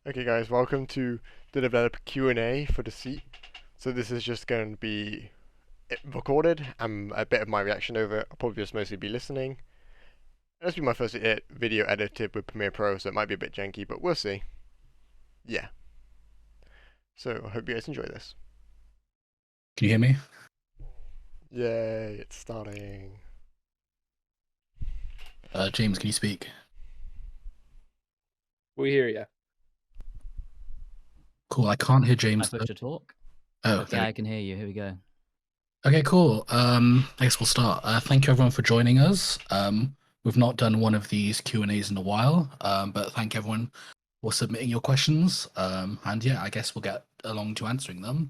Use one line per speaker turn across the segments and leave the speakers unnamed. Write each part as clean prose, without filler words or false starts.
Okay, guys, welcome to the developer Q&A for Deceit. So this is just going to be recorded and a bit of my reaction over it. I'll probably just mostly be listening. This will be my first video edited with Premiere Pro, so it might be a bit janky, but we'll see. Yeah. So I hope you guys enjoy this.
Can you hear me?
Yay, it's starting.
James, can you speak?
We hear you.
Cool. I can't hear
I
James
push
though.
to talk.
Oh, there
Yeah,
we
I can hear you. Here we go.
Okay, cool. I guess we'll start. Thank you everyone for joining us. We've not done one of these Q&As in a while, but thank everyone for submitting your questions. And yeah, I guess we'll get along to answering them.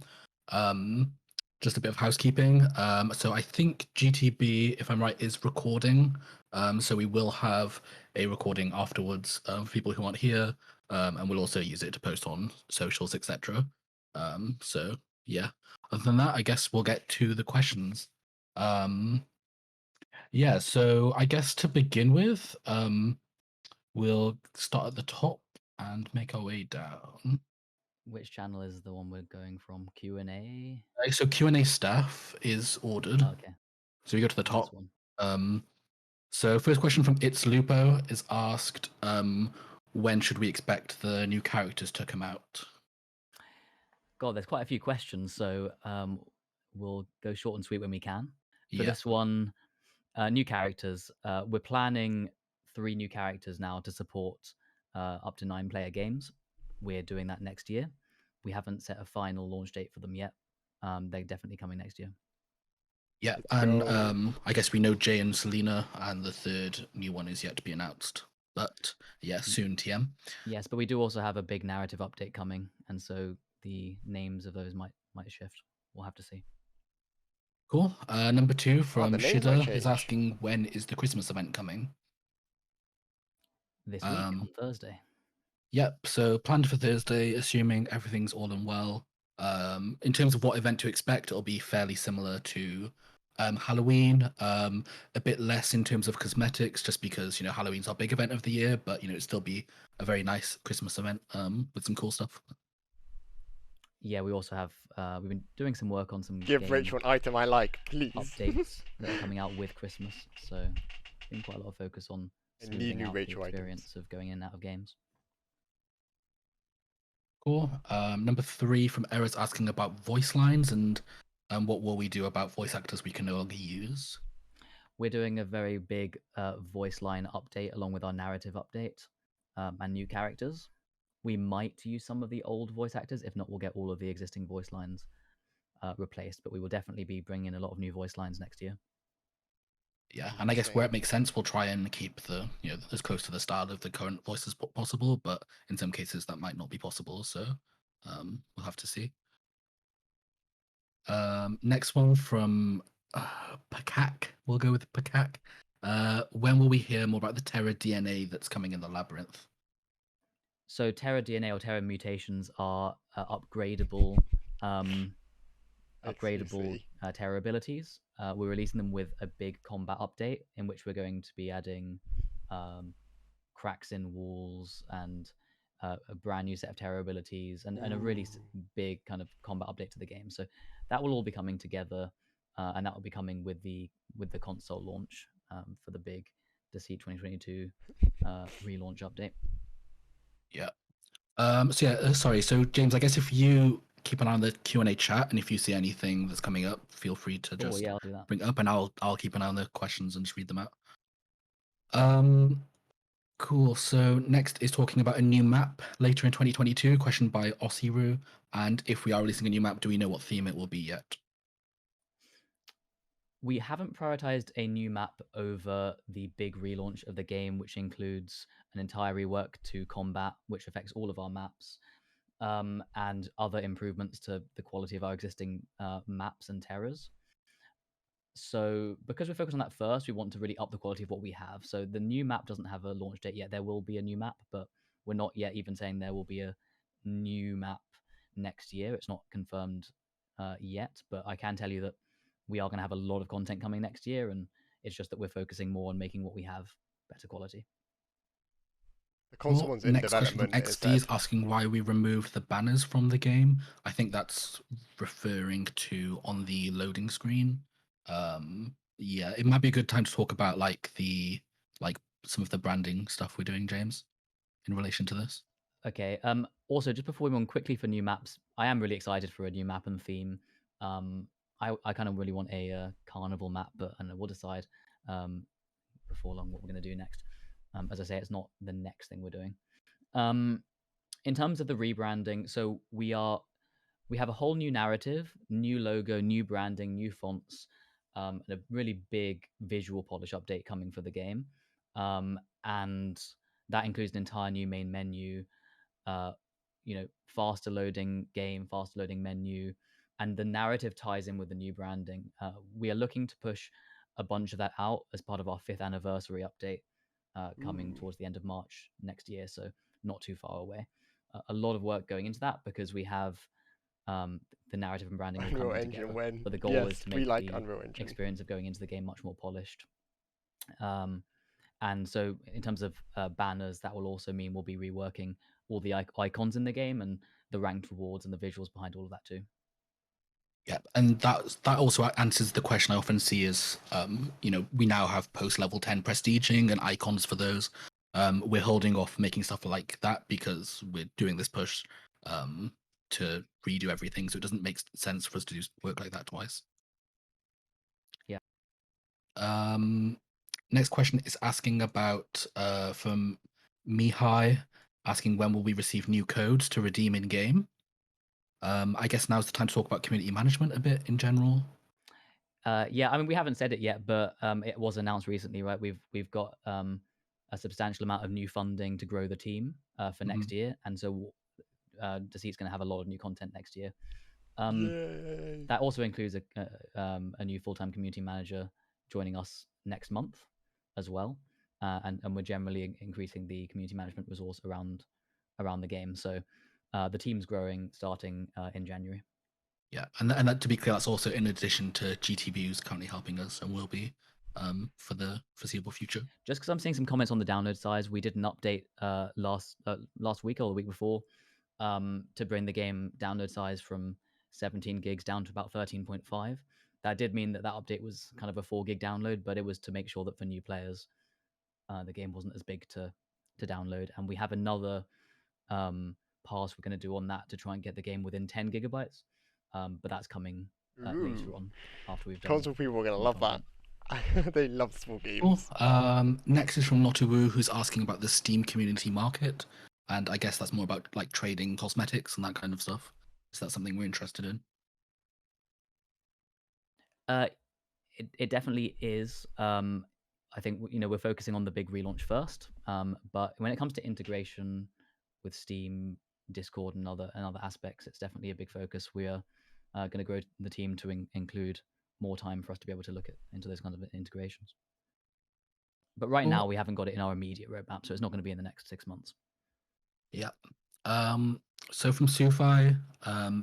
Just a bit of housekeeping. So I think GTB, if I'm right, is recording. So we will have a recording afterwards for people who aren't here, and we'll also use it to post on socials, etc. So yeah. Other than that, I guess we'll get to the questions. Yeah, so I guess to begin with, we'll start at the top and make our way down.
Which channel is the one we're going from? Q&A?
So Q&A staff is ordered.
Okay.
So we go to the
This
top.
one.
So first question from It's Lupo is asked, when should we expect the new characters to come out?
God, there's quite a few questions, so we'll go short and sweet when we can. For
Yeah.
this one, new characters. We're planning 3 new characters now to support up to 9-player games. We're doing that next year. We haven't set a final launch date for them yet. They're definitely coming next year.
Yeah,
Let's
and
go.
I guess we know Jay and Selena, and the third new one is yet to be announced. But yeah, soon TM.
Yes, but we do also have a big narrative update coming, and so the names of those might shift. We'll have to see.
Cool. Number 2 from
the names might
Shida is
change.
asking, when is the Christmas event coming?
This week on
Um,
Thursday.
Yep. So planned for Thursday, assuming everything's all in well. In terms of what event to expect, it'll be fairly similar to Halloween. A bit less in terms of cosmetics, just because Halloween's our big event of the year, but it'd still be a very nice Christmas event with some cool stuff.
Yeah, we also have we've been doing some work on some
Give
game
Rachel an item I like, please.
updates that are coming out with Christmas. So been quite a lot of focus on
I need
smoothing
new
out
Rachel
the
items.
experience of going in and out of games.
Cool. Number 3 from Era's asking about voice lines and what will we do about voice actors we can no longer use?
We're doing a very big voice line update along with our narrative update and new characters. We might use some of the old voice actors. If not, we'll get all of the existing voice lines replaced. But we will definitely be bringing in a lot of new voice lines next year.
Yeah, and I guess where it makes sense, we'll try and keep the as close to the style of the current voice as possible. But in some cases, that might not be possible. So we'll have to see. Next one from Pakak. We'll go with Pakak. When will we hear more about the Terra DNA that's coming in the Labyrinth?
So Terra DNA or Terra mutations are upgradable Terra abilities. We're releasing them with a big combat update in which we're going to be adding cracks in walls and a brand new set of Terra abilities and a really big kind of combat update to the game. So that will all be coming together, and that will be coming with the console launch for the big Deceit 2022 relaunch update.
Yeah. So yeah, sorry. So James, I guess if you keep an eye on the Q&A chat, and if you see anything that's coming up, feel free to just
yeah, I'll do that.
bring it up, and I'll keep an eye on the questions and just read them out. Cool. So next is talking about a new map later in 2022. Question by Osiru. And if we are releasing a new map, do we know what theme it will be yet?
We haven't prioritized a new map over the big relaunch of the game, which includes an entire rework to combat, which affects all of our maps, and other improvements to the quality of our existing maps and terrors. So because we're focused on that first, we want to really up the quality of what we have. So the new map doesn't have a launch date yet. There will be a new map, but we're not yet even saying there will be a new map next year. It's not confirmed yet, but I can tell you that we are going to have a lot of content coming next year, and it's just that we're focusing more on making what we have better quality.
The console
Well,
one's in
next question from
development, it
XD is
said.
asking why we removed the banners from the game. I think that's referring to on the loading screen. Yeah, it might be a good time to talk about like some of the branding stuff we're doing, James, in relation to this.
Okay. Also, just before we move on quickly for new maps, I am really excited for a new map and theme. I kind of really want a carnival map, but and we'll decide before long what we're going to do next. As I say, it's not the next thing we're doing. In terms of the rebranding, so we have a whole new narrative, new logo, new branding, new fonts, and a really big visual polish update coming for the game. And that includes an entire new main menu, uh, faster loading game, faster loading menu, and the narrative ties in with the new branding. We are looking to push a bunch of that out as part of our 5th anniversary update coming
Ooh.
towards the end of March next year, so not too far away. A lot of work going into that because we have the narrative and branding all
Unreal
coming
Engine
together.
when.
But the goal
Yes,
is to
we
make
like
the
Unreal Engine.
experience of going into the game much more polished. And so, in terms of banners, that will also mean we'll be reworking all the icons in the game and the ranked rewards and the visuals behind all of that too.
Yeah, and that also answers the question I often see is, we now have post level 10 prestiging and icons for those. We're holding off making stuff like that because we're doing this push to redo everything, so it doesn't make sense for us to do work like that twice.
Yeah.
Next question is asking about from Mihai, asking when will we receive new codes to redeem in game. I guess now's the time to talk about community management a bit in general.
Yeah, I mean, we haven't said it yet, but it was announced recently, right? We've got a substantial amount of new funding to grow the team for next year, and so Deceit's going to have a lot of new content next year.
Yay!
That also includes a new full-time community manager joining us next month as well, and we're generally increasing the community management resource around the game. So the team's growing starting in January.
Yeah, and that, to be clear, that's also in addition to GTV, who's currently helping us and will be for the foreseeable future.
Just because I'm seeing some comments on the download size, we did an update last week or the week before to bring the game download size from 17 gigs down to about 13.5. That did mean that update was kind of a 4 gig download, but it was to make sure that for new players, the game wasn't as big to download. And we have another pass we're going to do on that to try and get the game within 10 gigabytes. But that's coming later on after we've done.
Console people are gonna love
content.
that. They love small games.
Cool. Next is from Notuwu, who's asking about the Steam community market, and I guess that's more about like trading cosmetics and that kind of stuff. Is that something we're interested in?
It definitely is. I think we're focusing on the big relaunch first. But when it comes to integration with Steam, Discord, and other aspects, it's definitely a big focus. We are going to grow the team to include more time for us to be able to look into those kinds of integrations. But right now, we haven't got it in our immediate roadmap, so it's not going to be in the next 6 months.
Yeah. So from Sufi,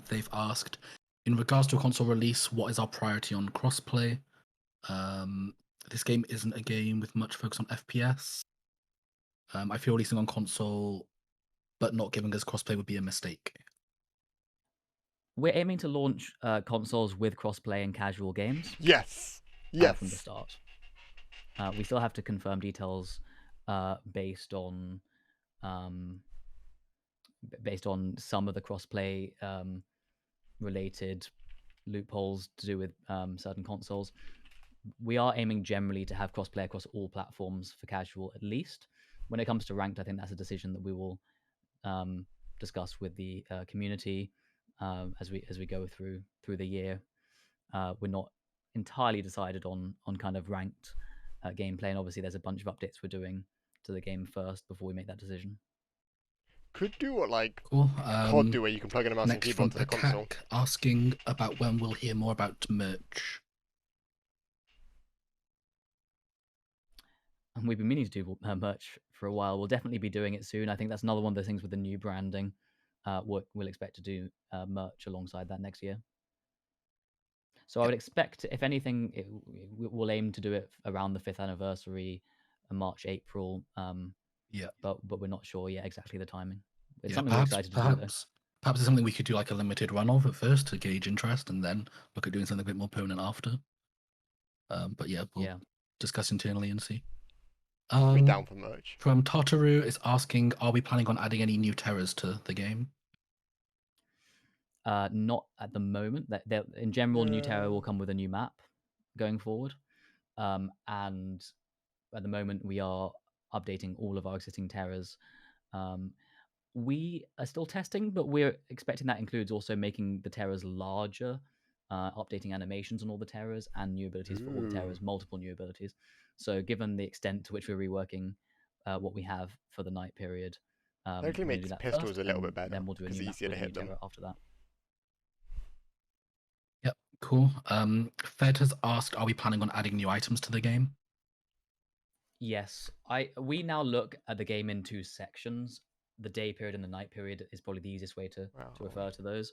they've asked, in regards to a console release, what is our priority on crossplay? This game isn't a game with much focus on FPS. I feel releasing on console but not giving us crossplay would be a mistake.
We're aiming to launch consoles with crossplay and casual games.
Yes.
From the start. We still have to confirm details based on some of the crossplay related loopholes to do with certain consoles. We are aiming generally to have crossplay across all platforms for casual, at least. When it comes to ranked, I think that's a decision that we will discuss with the community as we go through the year. We're not entirely decided on kind of ranked gameplay, and obviously there's a bunch of updates we're doing to the game first before we make that decision.
Could do what like
Cool.
COD do, where you can plug in a mouse and
Next
keyboard
from
to the console.
Akak, asking about when we'll hear more about merch.
And we've been meaning to do merch for a while. We'll definitely be doing it soon. I think that's another one of the things with the new branding. We'll expect to do merch alongside that next year. So I would expect, if anything, we'll aim to do it around the 5th anniversary, March, April.
Yeah.
but we're not sure yet exactly the timing. It's
Yeah,
something we're excited to do though.
perhaps it's something we could do like a limited run of at first to gauge interest, and then look at doing something a bit more permanent after. But yeah, we'll
Yeah.
discuss internally and see.
I'll be down for merch.
From Tataru is asking, are we planning on adding any new terrors to the game?
Not at the moment. That in general, New Terra will
Yeah.
come with a new map going forward, and at the moment we are updating all of our existing terrors. We are still testing, but we're expecting that includes also making the terrors larger, updating animations on all the terrors, and new abilities for all the
Ooh.
terrors, multiple new abilities. So, given the extent to which we're reworking what we have for the night period,
Hopefully
we're going to
makes
do that
pistols
first,
a little
and
bit better
then we'll do a
because
new
it's
map
easier to
with a new
hit them.
terror after that.
Yep, cool. Fed has asked, are we planning on adding new items to the game?
Yes, we now look at the game in two sections. The day period and the night period is probably the easiest way to
Wow.
refer to those.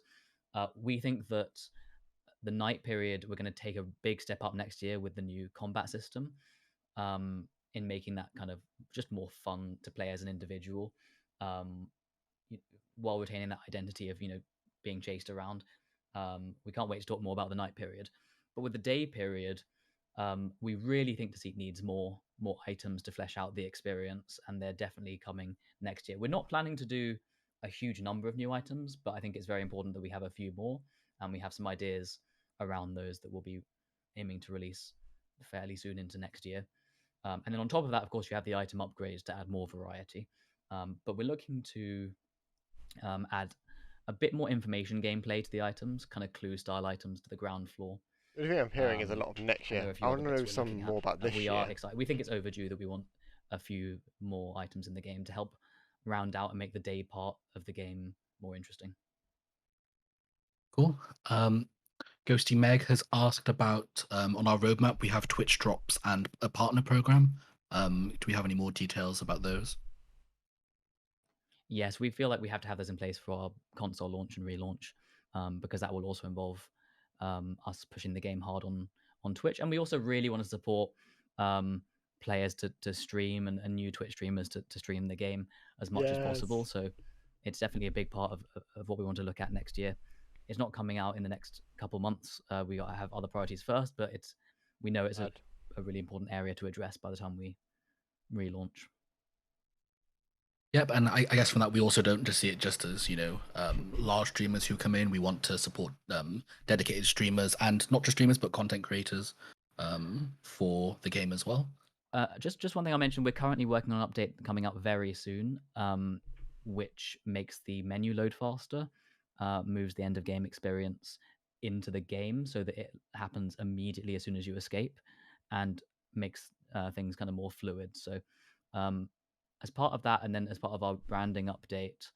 We think that the night period we're going to take a big step up next year with the new combat system, in making that kind of just more fun to play as an individual, um, while retaining that identity of being chased around. We can't wait to talk more about the night period, but with the day period, we really think Deceit needs more items to flesh out the experience, and they're definitely coming next year. We're not planning to do a huge number of new items, but I think it's very important that we have a few more, and we have some ideas around those that we'll be aiming to release fairly soon into next year. And then on top of that, of course, you have the item upgrades to add more variety. But we're looking to add a bit more information gameplay to the items, kind of clue style items to the ground floor.
The thing I'm hearing is a lot of next
And
year.
there are a
I
few
want
other
to
bits
know
we're
some
looking
more
at.
about this
We
year.
are excited. We think it's overdue that we want a few more items in the game to help round out and make the day part of the game more interesting.
Cool. Ghosty Meg has asked about, on our roadmap, we have Twitch drops and a partner program. Do we have any more details about those?
Yes, we feel like we have to have this in place for our console launch and relaunch, because that will also involve us pushing the game hard on Twitch, and we also really want to support players to stream and new Twitch streamers to stream the game as much as possible.
Yes.
So it's definitely a big part of what we want to look at next year. It's not coming out in the next couple months. We got to have other priorities first, but we know it's a really important area to address by the time we relaunch.
Yep, and I guess from that we also don't just see it just as large streamers who come in. We want to support dedicated streamers, and not just streamers but content creators for the game as well.
Just one thing I mentioned, we're currently working on an update coming up very soon, which makes the menu load faster, moves the end of game experience into the game so that it happens immediately as soon as you escape, and makes things kind of more fluid. So as part of that, and then as part of our branding update,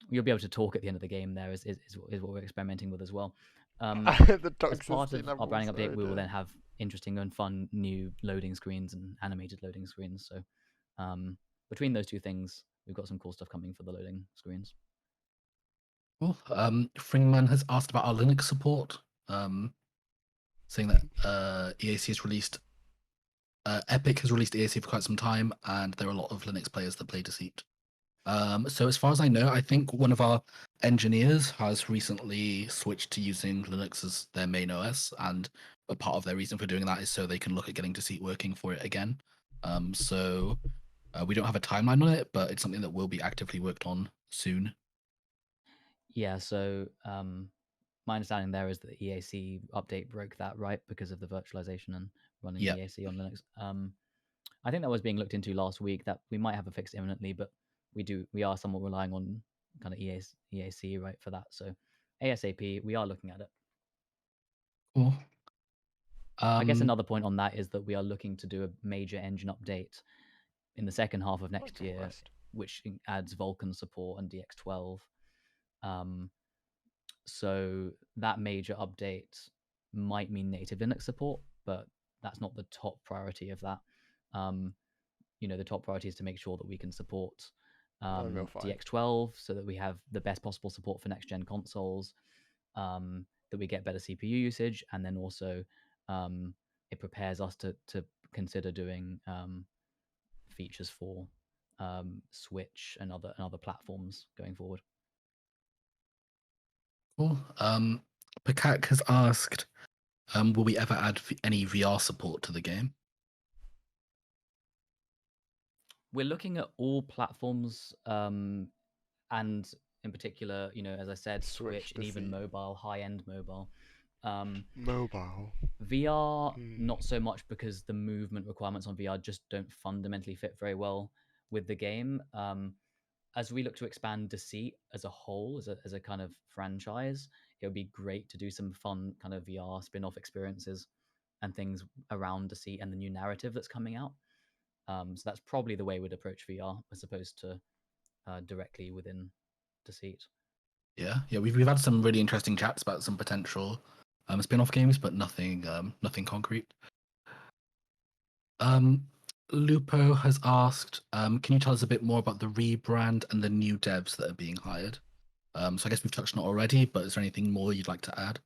you'll be able to talk at the end of the game. There is what we're experimenting with as well.
The
As part
toxicity
of our
levels.
branding update, we will
dear.
then have interesting and fun new loading screens and animated loading screens. So between those two things, we've got some cool stuff coming for the loading screens.
Cool. Fringman has asked about our Linux support, saying that EAC has released Epic has released EAC for quite some time, and there are a lot of Linux players that play Deceit. So as far as I know, I think one of our engineers has recently switched to using Linux as their main OS, and a part of their reason for doing that is so they can look at getting Deceit working for it again. So we don't have a timeline on it, but it's something that will be actively worked on soon.
Yeah, so my understanding there is that the EAC update broke that, right, because of the virtualization and running
Yeah.
EAC on Linux. I think that was being looked into last week, that we might have a fix imminently, but we are somewhat relying on kind of EAC, right, for that. So ASAP, we are looking at it.
Cool.
I guess another point on that is that we are looking to do a major engine update in the second half of next year,
Request.
which adds Vulkan support and DX12. So that major update might mean native Linux support, but that's not the top priority of that. The top priority is to make sure that we can support
Unreal 5.
DX12 so that we have the best possible support for next gen consoles, that we get better CPU usage, and then also it prepares us to consider doing features for Switch and other platforms going forward.
Cool. Pakak has asked, will we ever add any VR support to the game?
We're looking at all platforms, and in particular, as I said, Switch and even
Deceit.
mobile, high-end mobile.
Mobile.
VR, not so much, because the movement requirements on VR just don't fundamentally fit very well with the game. As we look to expand Deceit as a whole, as a kind of franchise, it would be great to do some fun kind of VR spin-off experiences and things around Deceit and the new narrative that's coming out. So that's probably the way we'd approach VR as opposed to directly within Deceit.
Yeah, we've had some really interesting chats about some potential spin-off games, but nothing concrete. Lupo has asked, can you tell us a bit more about the rebrand and the new devs that are being hired? So I guess we've touched on it already, but is there anything more you'd like to add?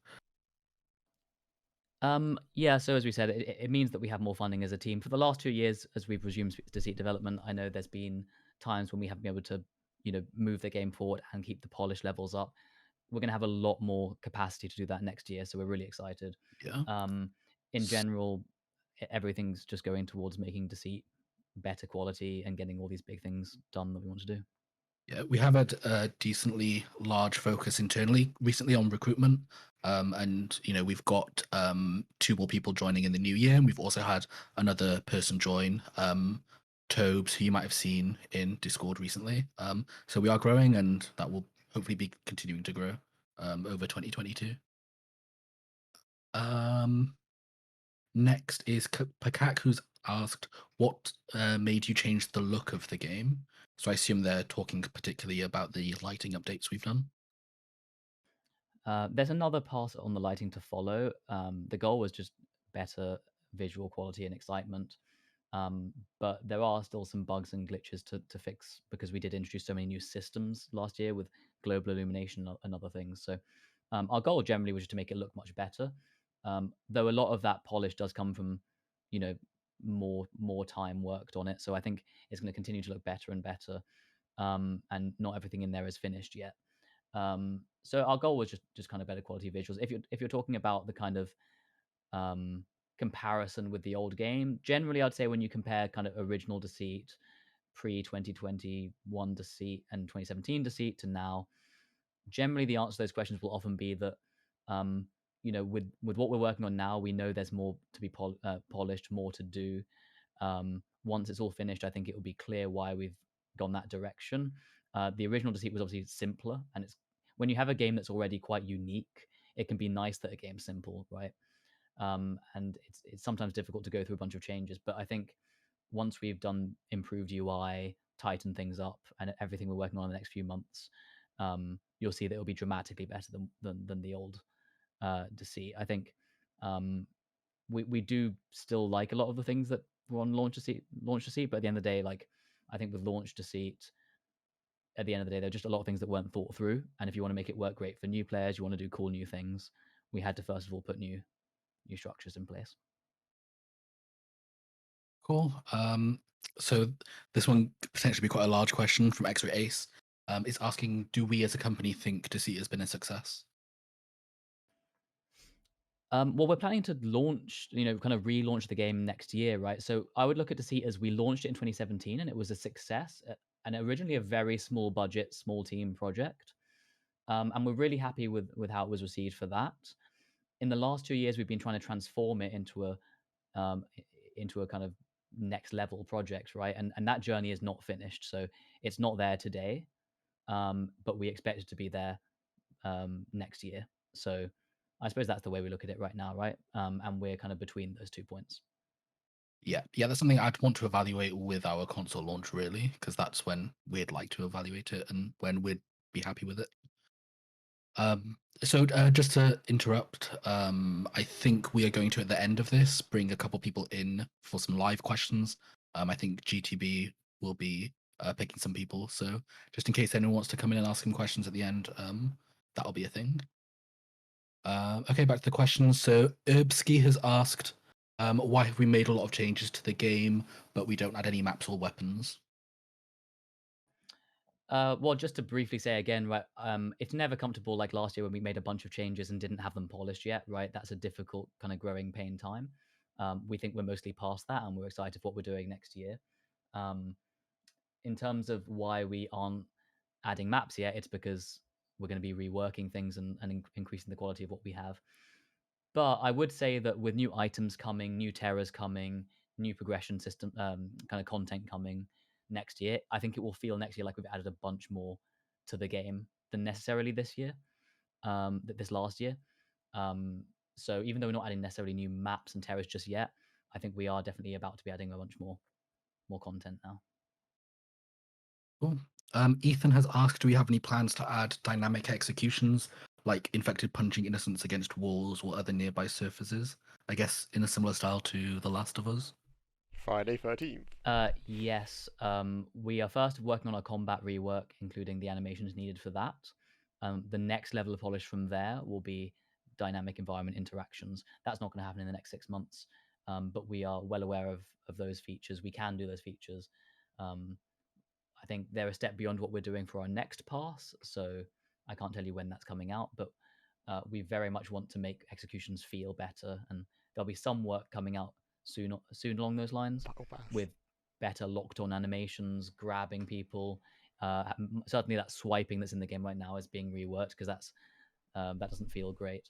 Yeah, so as we said, it means that we have more funding as a team. For the last 2 years, as we've resumed Deceit development, I know there's been times when we haven't been able to, move the game forward and keep the polish levels up. We're going to have a lot more capacity to do that next year, so we're really excited.
Yeah.
In general, everything's just going towards making Deceit better quality and getting all these big things done that we want to do.
Yeah, we have had a decently large focus internally recently on recruitment. And we've got 2 more people joining in the new year, and we've also had another person join, Tobes, who you might have seen in Discord recently. So we are growing, and that will hopefully be continuing to grow over 2022. Next is Pakak, who's asked, what made you change the look of the game? So I assume they're talking particularly about the lighting updates we've done.
There's another pass on the lighting to follow. The goal was just better visual quality and excitement. But there are still some bugs and glitches to fix, because we did introduce so many new systems last year with global illumination and other things. So our goal generally was just to make it look much better. Though a lot of that polish does come from, more time worked on it. So I think it's going to continue to look better and better. And not everything in there is finished yet. So our goal was just kind of better quality visuals. If you're talking about the kind of comparison with the old game, generally I'd say when you compare kind of original Deceit, pre 2021 Deceit and 2017 Deceit to now, generally the answer to those questions will often be that with what we're working on now, we know there's more to be polished, more to do. Once it's all finished, I think it will be clear why we've gone that direction. The original Deceit was obviously simpler, and it's when you have a game that's already quite unique, it can be nice that a game's simple, right? And it's sometimes difficult to go through a bunch of changes. But I think once we've done improved UI, tighten things up, and everything we're working on in the next few months, you'll see that it'll be dramatically better than the old Deceit. I think we do still like a lot of the things that were on launch Deceit, but at the end of the day, like I think with launch Deceit, at the end of the day, there are just a lot of things that weren't thought through. And if you want to make it work great for new players, you want to do cool new things, we had to first of all put new structures in place.
Cool. So this one could potentially be quite a large question from X-Ray Ace. It's asking, do we as a company think Deceit has been a success?
Well, we're planning to launch, kind of relaunch the game next year, right? So I would look at Deceit as we launched it in 2017 and it was a success, and originally a very small budget, small team project. And we're really happy with how it was received for that. In the last 2 years, we've been trying to transform it into a kind of next level project, right? And that journey is not finished, so it's not there today, but we expect it to be there next year. So I suppose that's the way we look at it right now, right? And we're kind of between those 2 points.
Yeah, that's something I'd want to evaluate with our console launch, really, because that's when we'd like to evaluate it and when we'd be happy with it. So just to interrupt, I think we are going to, at the end of this, bring a couple people in for some live questions. I think GTB will be picking some people, so just in case anyone wants to come in and ask some questions at the end, that'll be a thing. Okay, back to the questions. So Herbski has asked, Why have we made a lot of changes to the game, but we don't add any maps or weapons?
Well, just to briefly say again, right, it's never comfortable like last year when we made a bunch of changes and didn't have them polished yet, right? That's a difficult kind of growing pain time. We think we're mostly past that and we're excited for what we're doing next year. Um, in terms of why we aren't adding maps yet, it's because we're going to be reworking things and increasing the quality of what we have. But I would say that with new items coming, new terrors coming, new progression system, kind of content coming next year, I think it will feel next year like we've added a bunch more to the game than necessarily this year, this last year. Um, so even though we're not adding necessarily new maps and terrors just yet, I think we are definitely about to be adding a bunch more content now.
Cool. Ethan has asked, do we have any plans to add dynamic executions, like infected punching innocents against walls or other nearby surfaces? I guess in a similar style to The Last of Us.
Friday 13th.
Yes. We are first working on our combat rework, including the animations needed for that. The next level of polish from there will be dynamic environment interactions. That's not going to happen in the next 6 months, but we are well aware of those features. We can do those features. Um, I think they're a step beyond what we're doing for our next pass, so I can't tell you when that's coming out, but we very much want to make executions feel better, and there'll be some work coming out soon along those lines
Battle Pass.
with better locked on animations, grabbing people. Certainly, that swiping that's in the game right now is being reworked because that doesn't feel great.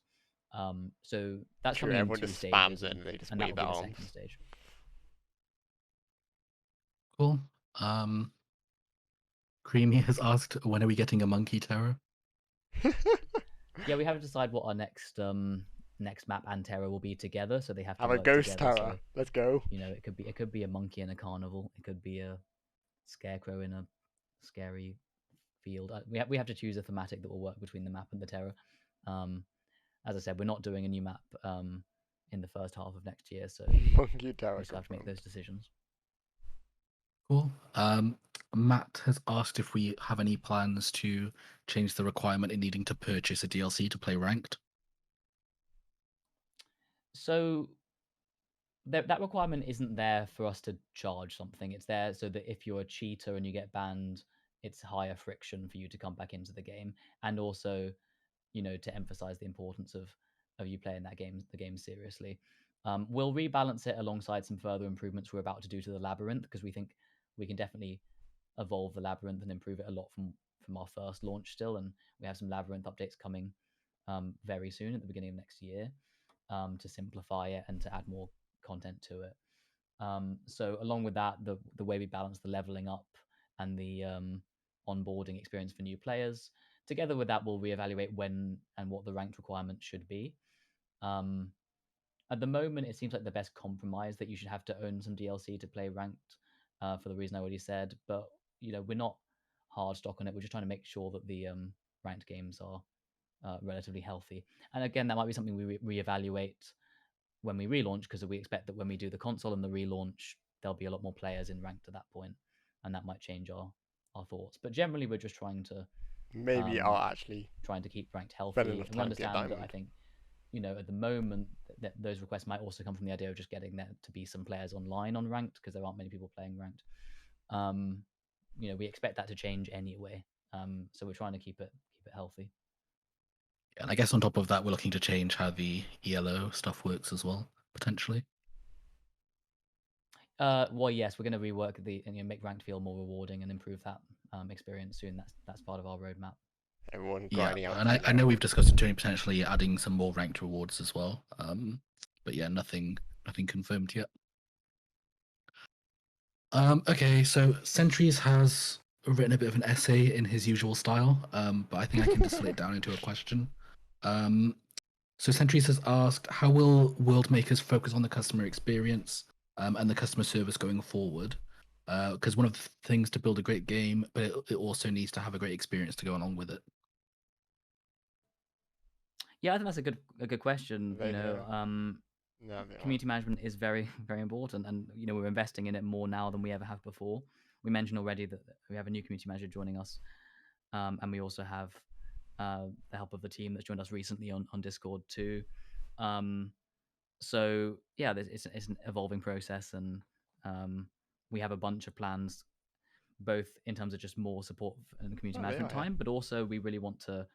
So that's
True,
coming in
everyone
2
just
stages,
spams it and they just
and that
wave
will
their
be the
arms.
second stage.
Cool. Creamy has asked, when are we getting a monkey terror?
Yeah, we haven't decided what our next map and terror will be together, so they have to
Have a
work
ghost
together.
terror.
So
Let's go.
it could be a monkey in a carnival. It could be a scarecrow in a scary field. We have to choose a thematic that will work between the map and the terror. Um, as I said, we're not doing a new map in the first half of next year, so
Monkey terror
we still have to make
confirmed.
those decisions.
Cool. Matt has asked if we have any plans to change the requirement in needing to purchase a DLC to play ranked.
So that requirement isn't there for us to charge something. It's there so that if you're a cheater and you get banned, it's higher friction for you to come back into the game, and also, to emphasize the importance of you playing the game seriously. We'll rebalance it alongside some further improvements we're about to do to the labyrinth because we think we can definitely evolve the labyrinth and improve it a lot from our first launch still, and we have some labyrinth updates coming very soon at the beginning of next year to simplify it and to add more content to it. So along with that, the way we balance the leveling up and the onboarding experience for new players, together with that, we'll reevaluate when and what the ranked requirement should be. Um, at the moment, it seems like the best compromise that you should have to own some DLC to play ranked, for the reason I already said. But we're not hard stock on it. We're just trying to make sure that the ranked games are relatively healthy. And again, that might be something we reevaluate when we relaunch, because we expect that when we do the console and the relaunch, there'll be a lot more players in ranked at that point, and that might change our thoughts. But generally, we're just
Maybe
um,
I'll actually
trying to keep ranked
spend
healthy,
enough
and we
time to get
understand that. I
diamond.
think at the moment that those requests might also come from the idea of just getting there to be some players online on ranked because there aren't many people playing ranked. We expect that to change anyway. So we're trying to keep it healthy.
And I guess on top of that, we're looking to change how the ELO stuff works as well, potentially.
Well, yes, we're going to rework and make ranked feel more rewarding and improve that experience soon. That's part of our roadmap.
Everyone
Yeah,
grinding out
and I know we've discussed it doing potentially adding some more ranked rewards as well. But yeah, nothing confirmed yet. Okay, so Sentries has written a bit of an essay in his usual style, but I think I can distill it down into a question. So Sentries has asked, how will world makers focus on the customer experience and the customer service going forward? Because one of the things to build a great game, but it also needs to have a great experience to go along with it.
Yeah, I think that's a good question.
They know. No, they
Community management is very very important, and we're investing in it more now than we ever have before. We mentioned already that we have a new community manager joining us, and we also have the help of the team that's joined us recently on Discord too. So yeah, it's an evolving process, and we have a bunch of plans, both in terms of just more support and community
Oh, they
management
are, yeah.
time, but also we really want to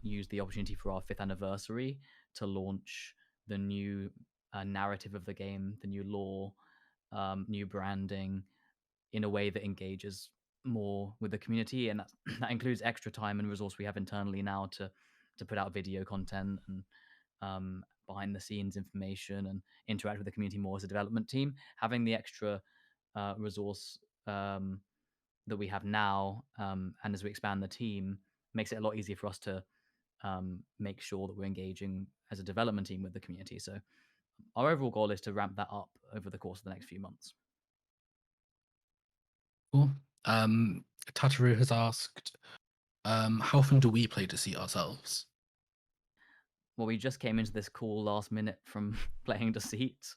use the opportunity for our 5th anniversary to launch the new narrative of the game, the new lore, new branding, in a way that engages more with the community, and that includes extra time and resource we have internally now to put out video content and behind the scenes information and interact with the community more as a development team. Having the extra resource that we have now, and as we expand the team, makes it a lot easier for us to make sure that we're engaging as a development team with the community. So our overall goal is to ramp that up over the course of the next few months.
Cool. Tataru has asked, how often do we play Deceit ourselves?
Well, we just came into this call last minute from playing Deceit.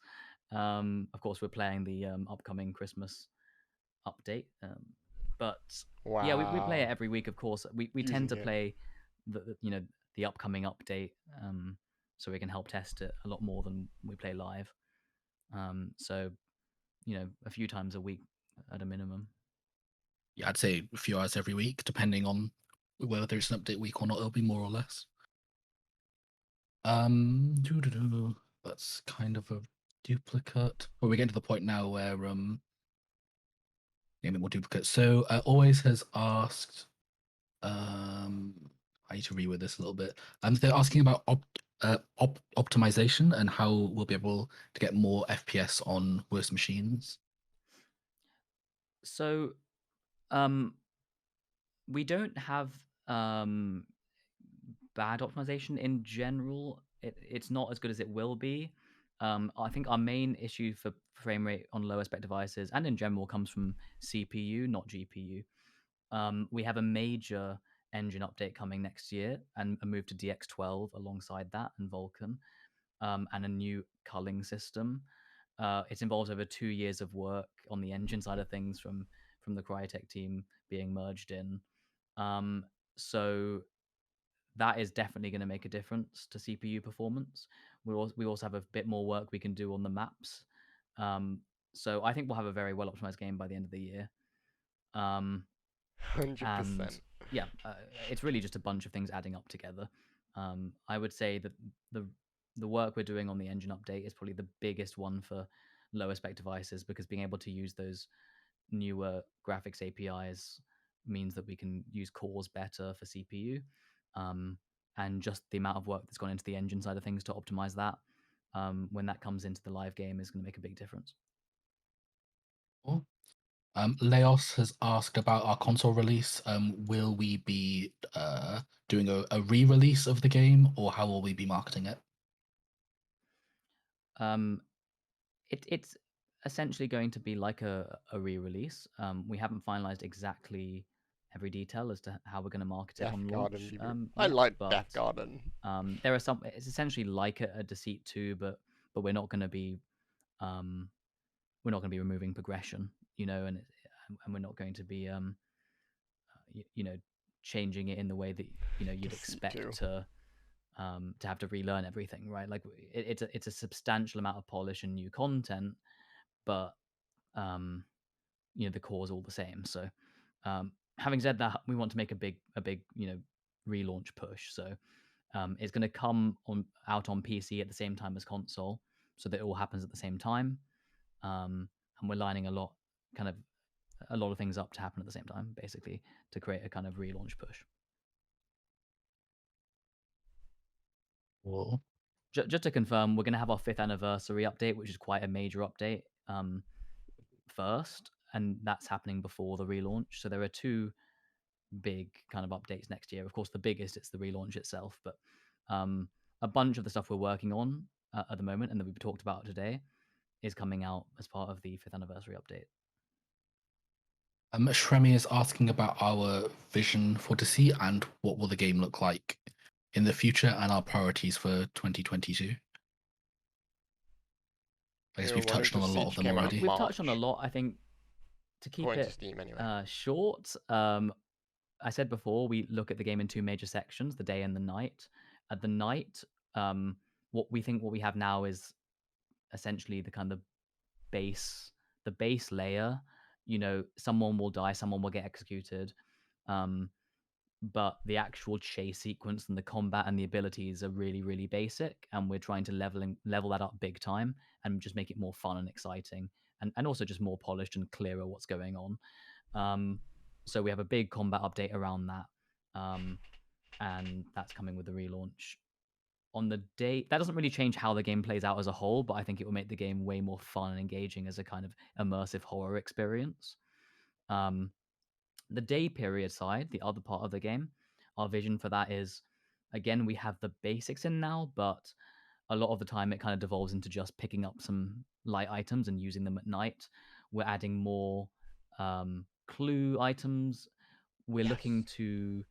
Of course, we're playing the upcoming Christmas update. But yeah, we play it
Wow.
every week. Of course, we tend
Using
to
it.
play the upcoming update, so we can help test it a lot more than we play live. So a few times a week at a minimum.
Yeah, I'd say a few hours every week, depending on whether it's an update week or not. It'll be more or less. That's kind of a duplicate. Well, we're getting to the point now where getting a bit more duplicates. So Always has asked. I need to reword this a little bit. They're asking about optimization and how we'll be able to get more FPS on worse machines.
So we don't have bad optimization in general. It's not as good as it will be. I think our main issue for frame rate on lower spec devices and in general comes from CPU, not GPU. We have a major engine update coming next year and a move to DX12 alongside that and Vulkan, and a new culling system. It's involved over 2 years of work on the engine side of things from the Crytek team being merged in. So that is definitely going to make a difference to CPU performance. We also have a bit more work we can do on the maps. So I think we'll have a very well optimized game by the end of the year. And
100%.
yeah, it's really just a bunch of things adding up together. I would say that the work we're doing on the engine update is probably the biggest one for lower spec devices, because being able to use those newer graphics APIs means that we can use cores better for CPU. And just the amount of work that's gone into the engine side of things to optimize that, when that comes into the live game, is going to make a big difference.
Cool. Leos has asked about our console release. Will we be doing a re-release of the game, or how will we be marketing it?
It's essentially going to be like a re-release. We haven't finalized exactly every detail as to how we're going to market it
Death
on
Garden.
launch
I
yet,
like
but
Death Garden.
there are some. It's essentially like a Deceit 2, but we're not going to be removing progression, and we're not going to be changing it in the way that you'd
Deceit 2.
expect to have to relearn everything, right? Like it's a substantial amount of polish and new content, but the core is all the same. So having said that, we want to make a big relaunch push. So it's going to come out on PC at the same time as console, so that it all happens at the same time. And we're lining a lot of things up to happen at the same time, basically, to create a kind of relaunch push.
Cool.
Just to confirm, we're going to have our 5th anniversary update, which is quite a major update, first, and that's happening before the relaunch. So there are 2 big kind of updates next year. Of course, the biggest is the relaunch itself, but a bunch of the stuff we're working on at the moment and that we've talked about today is coming out as part of the 5th anniversary update.
Shremi is asking about our vision for Deceit and what will the game look like in the future and our priorities for 2022. I guess we've
Well,
touched on a lot of them already.
We've touched on a lot. I think to keep
According to
it
Steam, anyway.
short, I said before, we look at the game in 2 major sections: the day and the night. At the night, we'll what we have now is essentially the kind of the base layer. You know, someone will die, someone will get executed. Um, but the actual chase sequence and the combat and the abilities are really, really basic, and we're trying to level that up big time and just make it more fun and exciting, and also just more polished and clearer what's going on. So we have a big combat update around that, and that's coming with the relaunch. On the day, that doesn't really change how the game plays out as a whole, but I think it will make the game way more fun and engaging as a kind of immersive horror experience. Um, the day period side, the other part of the game, our vision for that is, again, we have the basics in now, but a lot of the time it kind of devolves into just picking up some light items and using them at night. We're adding more clue items. We're looking
Yes.
to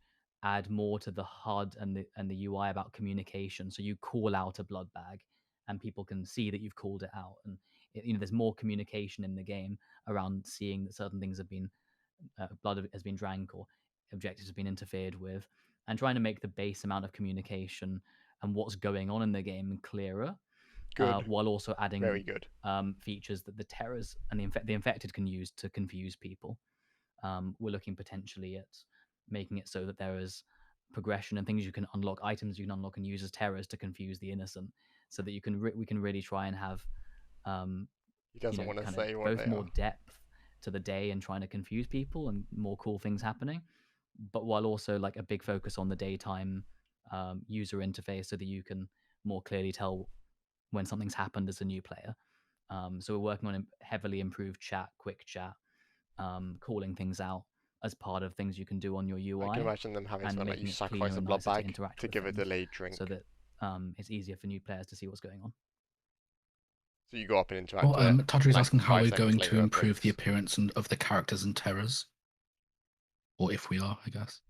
add more to the HUD and the UI about communication. So you call out a blood bag, and people can see that you've called it out, and you know there's more communication in the game around seeing that certain things have been blood has been drank or objectives have been interfered with, and trying to make the base amount of communication and what's going on in the game clearer,
Good.
while also
Very
adding
good.
features that the terrors and the infected can use to confuse people. We're looking potentially at making it so that there is progression and things you can unlock, items you can unlock and use as terrors to confuse the innocent, so that we can really try and have um,
He doesn't want to
kind of
say what
both
they
more
are.
depth to the day and trying to confuse people and more cool things happening, but while also like a big focus on the daytime user interface so that you can more clearly tell when something's happened as a new player. So we're working on heavily improved chat, quick chat, calling things out as part of things you can do on your
I can
UI,
imagine them having
and
something like you
making it cleaner
sacrifice a
and
blood
nicer to
bag
interact
to
with
give a
things,
delayed
so
drink.
that it's easier for new players to see what's going on.
So you go up and
Well,
interact with it,
Tadri
and
is
like
asking how
5
we're
seconds
going to
later it
improve the
breaks.
appearance of the characters and terrors, or if we are, I guess.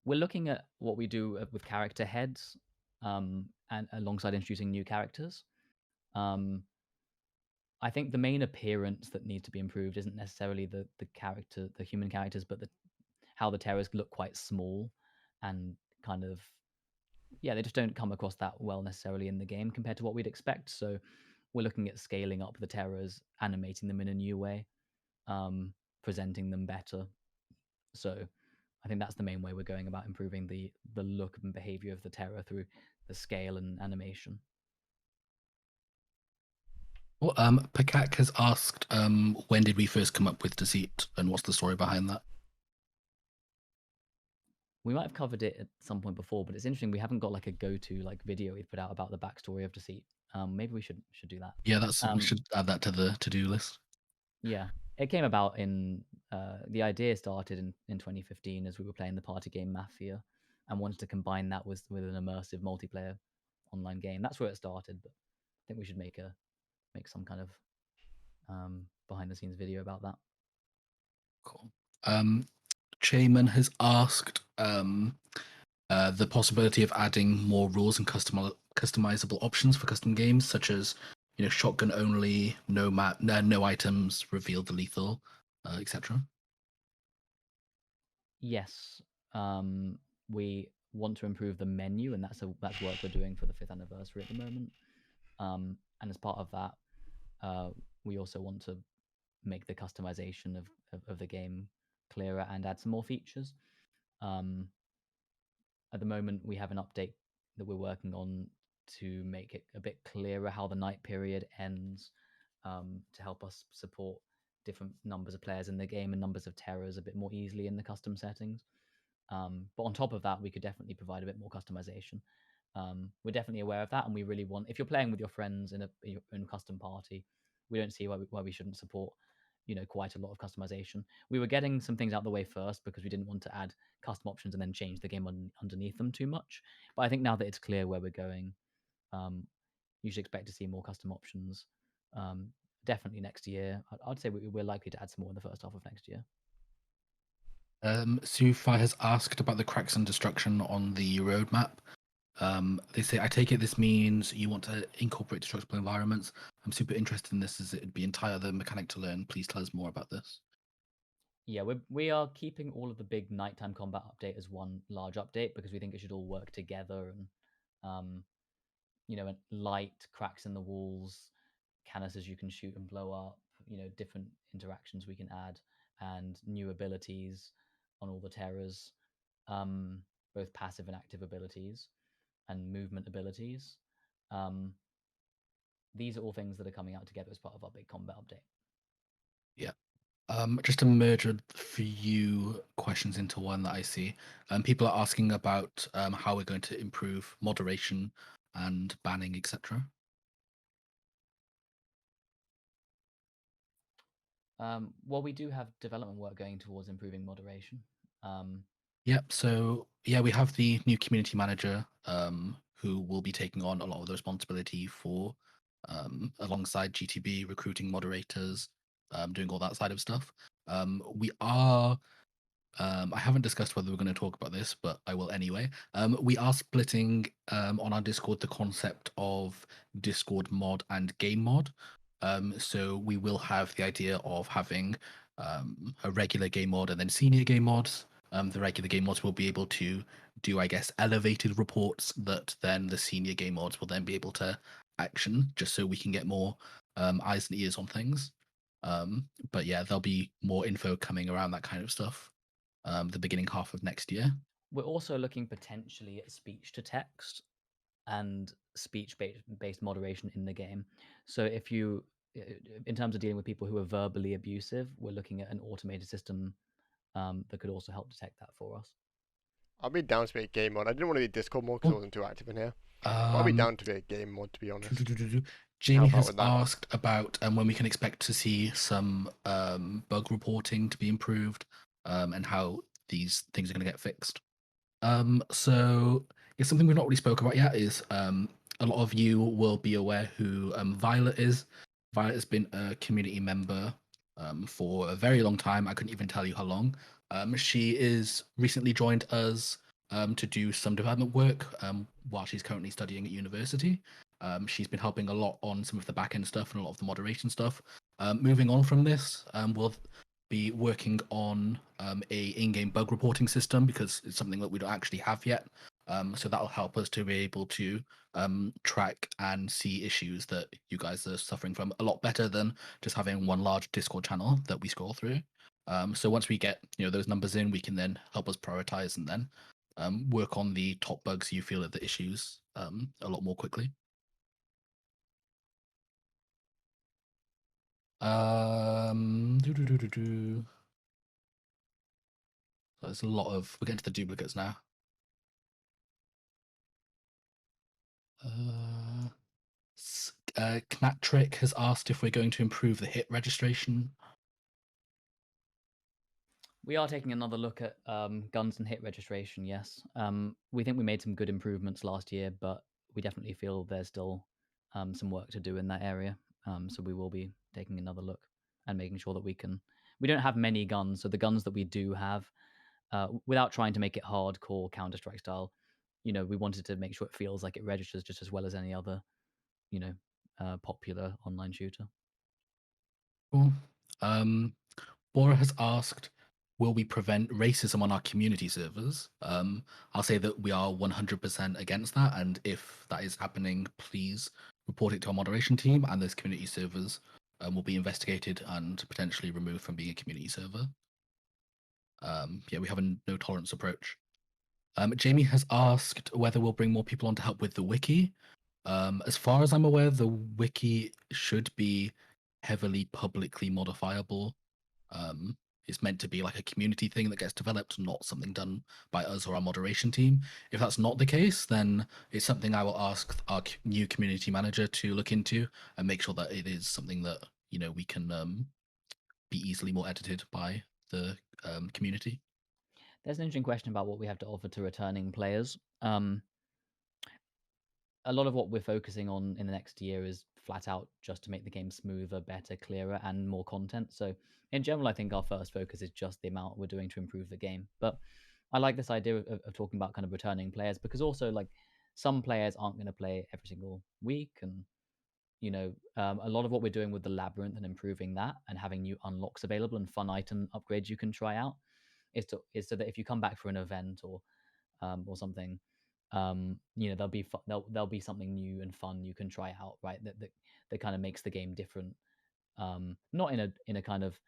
We're looking at what we do with character heads, and alongside introducing new characters. Um, I think the main appearance that needs to be improved isn't necessarily the human characters, but how the terrors look quite small and kind of, yeah, they just don't come across that well necessarily in the game compared to what we'd expect. So we're looking at scaling up the terrors, animating them in a new way, presenting them better. So I think that's the main way we're going about improving the look and behavior of the terror through the scale and animation.
Well, Pakak has asked, when did we first come up with Deceit, and what's the story behind that?
We might have covered it at some point before, but it's interesting. We haven't got like a go-to like video we've put out about the backstory of Deceit. Maybe we should do that.
Yeah, we should add that to the to-do list.
Yeah, it came about in the idea started in 2015 as we were playing the party game Mafia, and wanted to combine that with an immersive multiplayer online game. That's where it started. But I think we should make some kind of behind the scenes video about that.
Cool. Chayman has asked the possibility of adding more rules and customizable options for custom games, such as shotgun only, no map, no items, reveal the lethal, etc.
Yes, we want to improve the menu, and that's work we're doing for the 5th anniversary at the moment. And as part of that, we also want to make the customization of the game clearer and add some more features. At the moment, we have an update that we're working on to make it a bit clearer how the night period ends, to help us support different numbers of players in the game and numbers of terrors a bit more easily in the custom settings. But on top of that, we could definitely provide a bit more customization. We're definitely aware of that, and we really want, if you're playing with your friends in a custom party, we don't see why we shouldn't support quite a lot of customization. We were getting some things out the way first because we didn't want to add custom options and then change the game underneath them too much. But I think now that it's clear where we're going, um, you should expect to see more custom options. Definitely next year. I'd say we're likely to add some more in the first half of next year.
Sufi has asked about the cracks and destruction on the roadmap. They say, I take it this means you want to incorporate destructible environments. I'm super interested in this, as it'd be entire the mechanic to learn. Please tell us more about this.
Yeah, we are keeping all of the big nighttime combat update as one large update because we think it should all work together, and light, cracks in the walls, canisters you can shoot and blow up, different interactions we can add, and new abilities on all the terrors, um, both passive and active abilities, and movement abilities. Um, these are all things that are coming out together as part of our big combat update.
Yeah. Just to merge a few questions into one that I see. People are asking about how we're going to improve moderation and banning, etc.
Well, we do have development work going towards improving moderation.
Yep. So yeah, we have the new community manager who will be taking on a lot of the responsibility for alongside GTB recruiting moderators, doing all that side of stuff. We are. I haven't discussed whether we're going to talk about this, but I will anyway. We are splitting on our Discord the concept of Discord mod and game mod. So we will have the idea of having a regular game mod and then senior game mods. The regular game mods will be able to do, I guess, elevated reports that then the senior game mods will then be able to action, just so we can get more eyes and ears on things. But yeah, there'll be more info coming around that kind of stuff the beginning half of next year.
We're also looking potentially at speech to text and speech based moderation in the game. So if you, in terms of dealing with people who are verbally abusive, we're looking at an automated system that could also help detect that for us.
I'll be down to be a game mod. I didn't want to be Discord mod because I wasn't too active in here. But I'll be
Um,
down to be a game mod, to be honest.
Jamie
Help out
has
with that.
asked about when we can expect to see some bug reporting to be improved and how these things are going to get fixed. So it's something we've not really spoke about yet. Is a lot of you will be aware who Violet is. Violet has been a community member for a very long time. I couldn't even tell you how long. She is recently joined us to do some development work while she's currently studying at university. She's been helping a lot on some of the back end stuff and a lot of the moderation stuff. Moving on from this, we'll be working on a in-game bug reporting system because it's something that we don't actually have yet. So that'll help us to be able to track and see issues that you guys are suffering from a lot better than just having one large Discord channel that we scroll through. So once we get those numbers in, we can then help us prioritize and then work on the top bugs you feel are the issues a lot more quickly. There's a lot of. We're getting to the duplicates now. Knatrick has asked if we're going to improve the hit registration.
We are taking another look at guns and hit registration, yes. We think we made some good improvements last year, but we definitely feel there's still some work to do in that area. So we will be taking another look and making sure that we don't have many guns. So the guns that we do have, without trying to make it hardcore Counter-Strike style, we wanted to make sure it feels like it registers just as well as any other, popular online shooter.
Cool. Bora has asked, will we prevent racism on our community servers? I'll say that we are 100% against that, and if that is happening, please report it to our moderation team, and those community servers will be investigated and potentially removed from being a community server. Yeah, we have a no tolerance approach. Jamie has asked whether we'll bring more people on to help with the wiki. As far as I'm aware, the wiki should be heavily publicly modifiable. It's meant to be like a community thing that gets developed, not something done by us or our moderation team. If that's not the case, then it's something I will ask our new community manager to look into and make sure that it is something that we can be easily more edited by the community.
There's an interesting question about what we have to offer to returning players. A lot of what we're focusing on in the next year is flat out just to make the game smoother, better, clearer, and more content. So, in general, I think our first focus is just the amount we're doing to improve the game. But I like this idea of talking about kind of returning players because also, like, some players aren't going to play every single week. And, a lot of what we're doing with the Labyrinth and improving that and having new unlocks available and fun item upgrades you can try out is so that if you come back for an event or something, there'll be something new and fun you can try out, right? That kind of makes the game different. Not in a kind of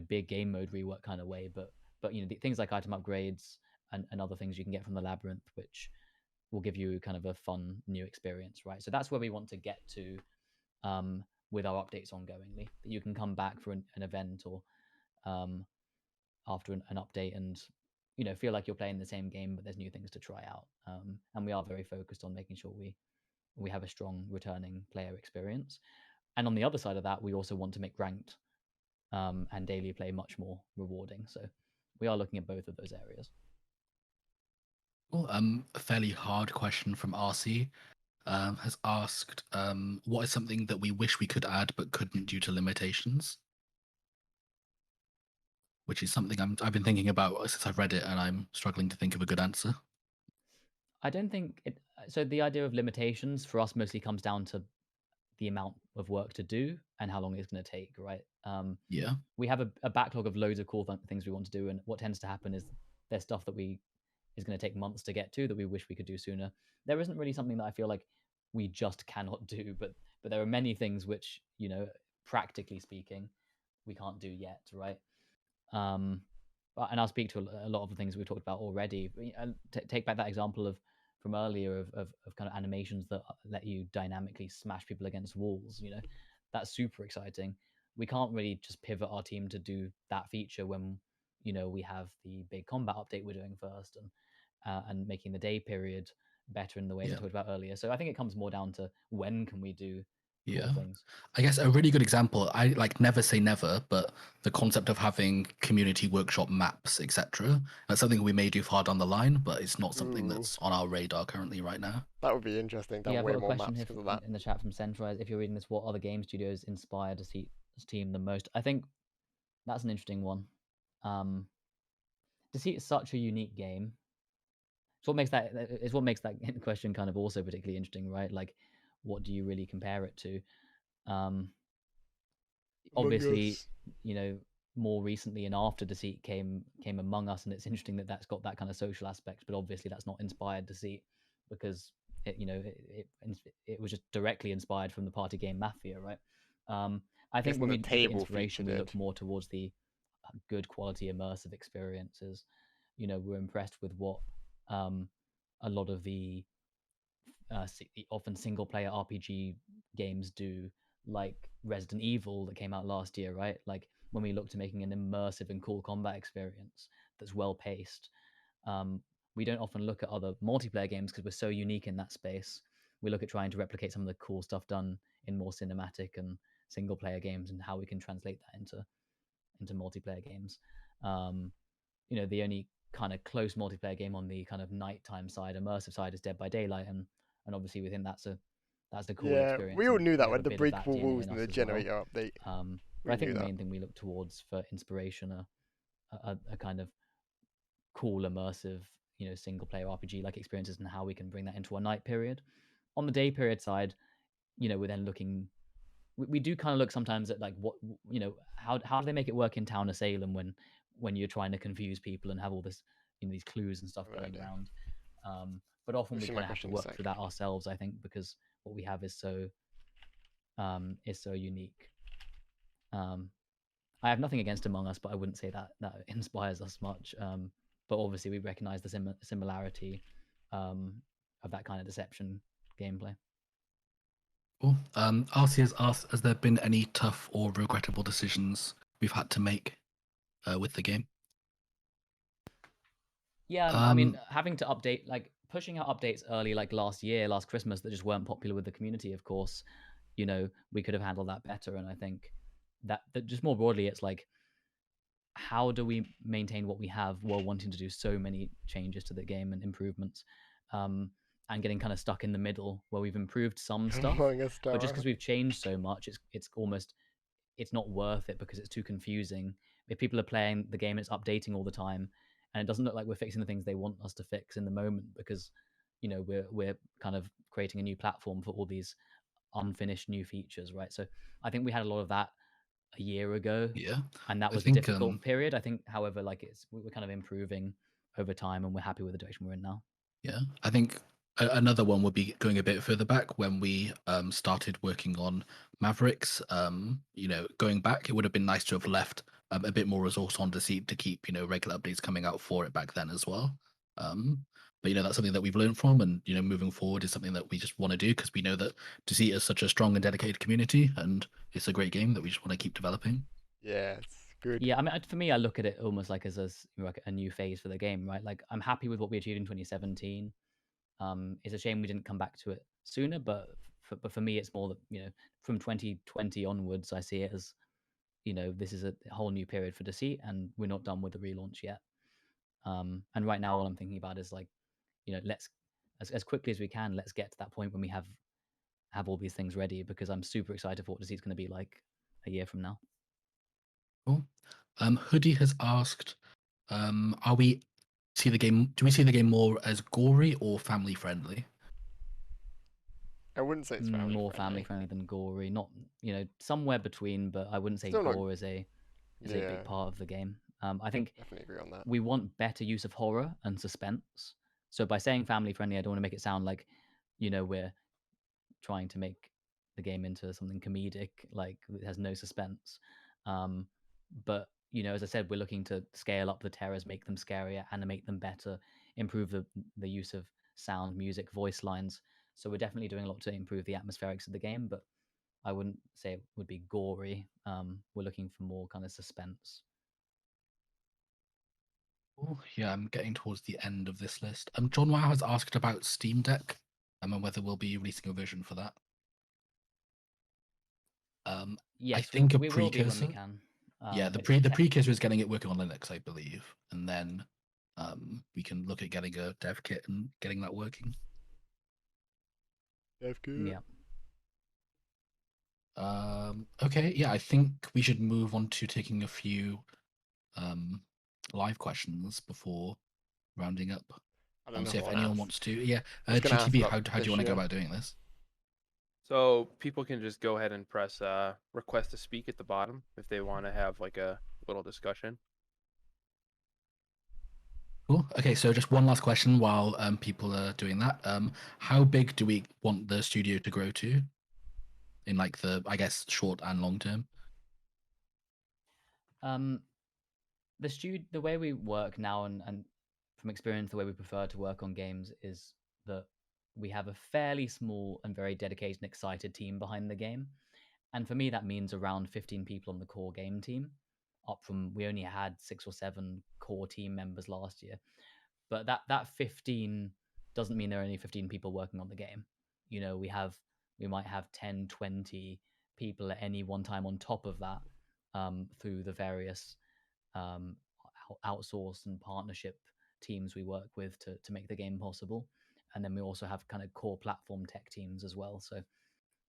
big game mode rework kind of way, but things like item upgrades and other things you can get from the labyrinth, which will give you kind of a fun new experience, right? So that's where we want to get to with our updates ongoingly. That you can come back for an event or after an update and feel like you're playing the same game, but there's new things to try out. And we are very focused on making sure we have a strong returning player experience. And on the other side of that, we also want to make ranked and daily play much more rewarding. So we are looking at both of those areas.
Well, a fairly hard question from RC has asked, what is something that we wish we could add but couldn't due to limitations? Which is something I've been thinking about since I've read it, and I'm struggling to think of a good answer.
I don't think it. So the idea of limitations for us mostly comes down to the amount of work to do and how long it's going to take, right?
Yeah.
We have a backlog of loads of cool things we want to do, and what tends to happen is there's stuff that is going to take months to get to that we wish we could do sooner. There isn't really something that I feel like we just cannot do, but there are many things which practically speaking, we can't do yet, right? And I'll speak to a lot of the things we talked about already. Take back that example from earlier of kind of animations that let you dynamically smash people against walls. That's super exciting. We can't really just pivot our team to do that feature when we have the big combat update we're doing first, and making the day period better in the ways I talked about earlier. So I think it comes more down to when can we do cool things.
I guess a really good example, I like never say never, but the concept of having community workshop maps, etc. That's something we may do far down the line, but it's not something that's on our radar currently right now.
That would be interesting.
Yeah, I've
Way
got a
more
question
maps
here
because of that.
in the chat from Centralize. If you're reading this, what other game studios inspired Deceit's team the most? I think that's an interesting one. Deceit is such a unique game. It's what makes that question kind of also particularly interesting, right? Like, what do you really compare it to? Obviously, more recently and after Deceit came Among Us, and it's interesting that that's got that kind of social aspect. But obviously, that's not inspired Deceit because it was just directly inspired from the party game Mafia, right? I think when we look at inspiration, we look more towards the good quality immersive experiences. We're impressed with what a lot of the often single player RPG games do, like Resident Evil that came out last year, right? Like when we look to making an immersive and cool combat experience that's well paced. We don't often look at other multiplayer games because we're so unique in that space. We look at trying to replicate some of the cool stuff done in more cinematic and single player games and how we can translate that into multiplayer games. The only kind of close multiplayer game on the kind of nighttime side, immersive side, is Dead by Daylight, and obviously within that's the core experience.
We all knew that with the breakable walls and the generator update.
But I think the main thing we look towards for inspiration are a kind of cool, immersive, single player RPG like experiences, and how we can bring that into a night period. On the day period side, we're then looking. We do kind of look sometimes at like what how do they make it work in Town of Salem when you're trying to confuse people and have all this these clues and stuff going around. But often we kind of have to work through that ourselves, I think, because what we have is so unique. I have nothing against Among Us, but I wouldn't say that inspires us much. But obviously we recognize the similarity of that kind of deception gameplay.
Cool. RC has asked, has there been any tough or regrettable decisions we've had to make with the game?
Yeah, I mean, having to update, like pushing out updates early, like last Christmas, that just weren't popular with the community, of course, we could have handled that better. And I think that just more broadly, it's like, how do we maintain what we have while wanting to do so many changes to the game and improvements? And getting kind of stuck in the middle where we've improved some stuff, but just because we've changed so much, it's not worth it because it's too confusing. If people are playing the game, it's updating all the time, and it doesn't look like we're fixing the things they want us to fix in the moment because we're kind of creating a new platform for all these unfinished new features, right? So I think we had a lot of that a year ago, and that was a difficult period. I think, however, like we're kind of improving over time, and we're happy with the direction we're in now.
Yeah, I think another one would be going a bit further back when we started working on Mavericks. Going back, it would have been nice to have left a bit more resource on Deceit to keep regular updates coming out for it back then as well. Um, but that's something that we've learned from, and moving forward is something that we just want to do because we know that Deceit is such a strong and dedicated community, and it's a great game that we just want to keep developing.
Yeah, it's good.
Yeah, I mean, for me, I look at it almost like as like a new phase for the game, right? Like, I'm happy with what we achieved in 2017. It's a shame we didn't come back to it sooner, but for me, it's more that from 2020 onwards, I see it as this is a whole new period for Deceit, and we're not done with the relaunch yet. And right now, all I'm thinking about is like, let's as quickly as we can, let's get to that point when we have all these things ready, because I'm super excited for what Deceit's going to be like a year from now.
Cool. Hoodie has asked, are we see the game? Do we see the game more as gory or family friendly?
I wouldn't say it's family
More family
friendly.
friendly than gory, not somewhere between, but I wouldn't say
Still not.
gore is a
Yeah,
big part of the game. I think
definitely agree on that.
we want better use of horror and suspense. So by saying family friendly, I don't want to make it sound like we're trying to make the game into something comedic, like it has no suspense. Um, but as I said, we're looking to scale up the terrors, make them scarier, animate them better, improve the use of sound, music, voice lines. So we're definitely doing a lot to improve the atmospherics of the game, but I wouldn't say it would be gory. We're looking for more kind of suspense.
Oh, yeah, I'm getting towards the end of this list. John Wow has asked about Steam Deck, and whether we'll be releasing a version for that. I
Yes,
think a
we will be when we
precursor.
can.
Yeah, the
It's
precursor is getting it working on Linux, I believe, and then we can look at getting a dev kit and getting that working.
Dev good.
Yeah.
Okay, yeah, I think we should move on to taking a few live questions before rounding up.
I don't know
So
if I
if
want to
anyone
ask.
wants to, yeah,
I was gonna ask
GTB,
about
how do you
this
want to go
year.
about doing this?
So people can just go ahead and press request to speak at the bottom if they want to have like a little discussion.
Cool. Okay, so just one last question while people are doing that. How big do we want the studio to grow to in like I guess, short and long term?
Um, the way we work now, and from experience, the way we prefer to work on games is that we have a fairly small and very dedicated and excited team behind the game. And for me, that means around 15 people on the core game team, up from we only had 6 or 7 core team members last year. But that 15 doesn't mean there are only 15 people working on the game. We might have 10, 20 people at any one time on top of that, through the various um, outsourced and partnership teams we work with to make the game possible. And then we also have kind of core platform tech teams as well. So,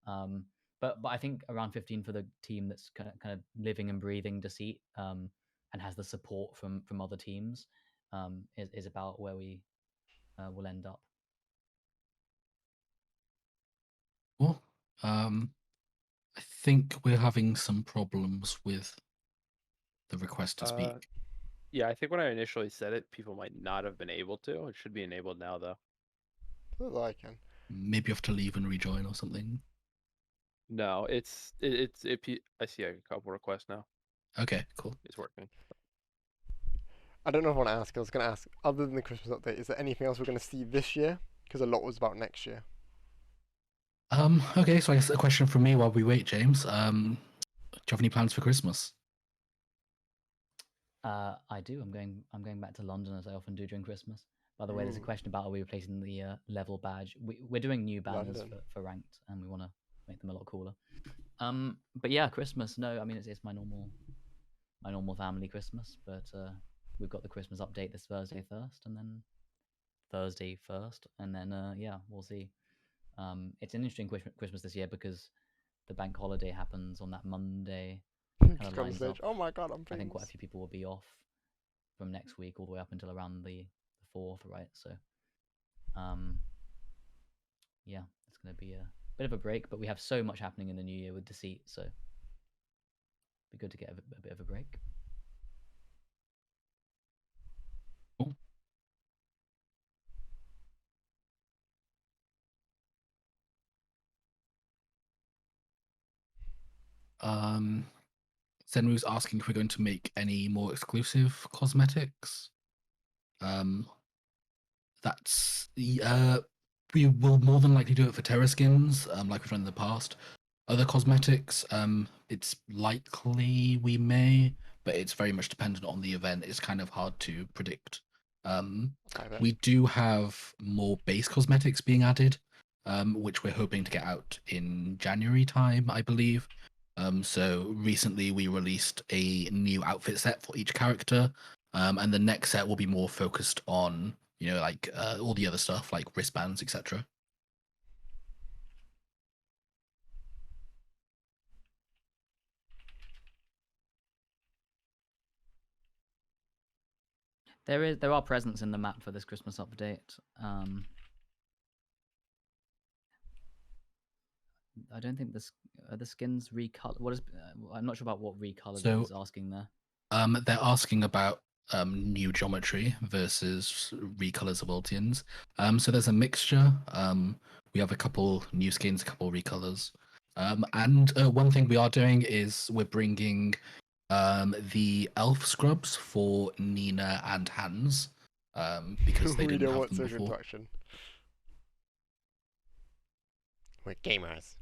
um, but I think around 15 for the team that's kind of living and breathing Deceit, and has the support from other teams, is about where we will end up.
Cool. I think we're having some problems with the request to speak.
Yeah, I think when I initially said it, people might not have been able to. It should be enabled now though.
As I can.
Maybe you have to leave and rejoin or something.
No, I see a couple requests now.
Okay, cool.
It's working.
I don't know if I want to ask. I was gonna ask. Other than the Christmas update, is there anything else we're gonna see this year? Because a lot was about next year.
Okay, so I guess a question from me while we wait, James. Do you have any plans for Christmas?
I do. I'm going back to London, as I often do during Christmas. By the way, there's a
Ooh,
question about, are we replacing the level badge? We're doing new banners
London.
for ranked, and we want to make them a lot cooler. But yeah, Christmas. No, I mean it's my normal family Christmas, but we've got the Christmas update this Thursday first, and then Thursday first, and then yeah, we'll see. It's an interesting Christmas this year because the bank holiday happens on that Monday. Kind
Just
of
got on
lines
stage.
up.
Oh my god, I'm
I think quite a
famous.
few people will be off from next week all the way up until around the 4th, right? So, um, yeah, it's going to be a bit of a break, but we have so much happening in the new year with Deceit, so it'd be good to get a bit of a break.
Cool. Zenru's asking if we're going to make any more exclusive cosmetics. That's we will more than likely do it for Terra skins, like we've done in the past. Other cosmetics, it's likely we may, but it's very much dependent on the event. It's kind of hard to predict. We do have more base cosmetics being added, which we're hoping to get out in January time, I believe. So recently we released a new outfit set for each character, and the next set will be more focused on, you know, like all the other stuff like wristbands, etc.
There are presents in the map for this Christmas update. I don't think the skins recolor. What is? I'm not sure about what recolor
So-
is asking there.
They're asking about new geometry versus recolors of Ultians. So there's a mixture. We have a couple new skins, a couple recolors. And one thing we are doing is we're bringing the elf scrubs for Nina and Hans, because they
we
didn't
don't
have
want
them
social
before.
interaction. We're gamers.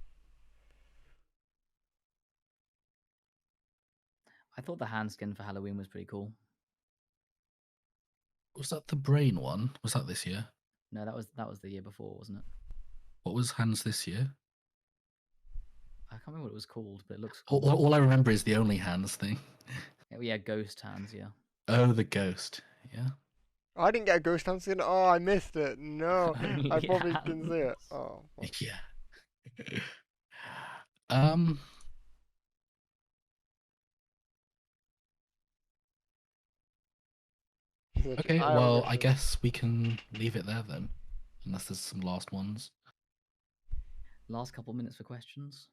I thought the hand skin for Halloween was pretty cool.
Was that the brain one? Was that this year?
No, that was the year before, wasn't it?
What was Hans this year?
I can't remember what it was called, but it looks
All,
cool.
all I remember is the only Hans thing.
Yeah, ghost hands. Yeah.
Oh, the ghost. Yeah.
I didn't get a ghost hand skin. Oh, I missed it. No, I
Only
probably didn't see it.
hands.
Oh. Well.
Yeah. Okay, well, I guess we can leave it there then, unless there's some last ones.
Last couple minutes for questions.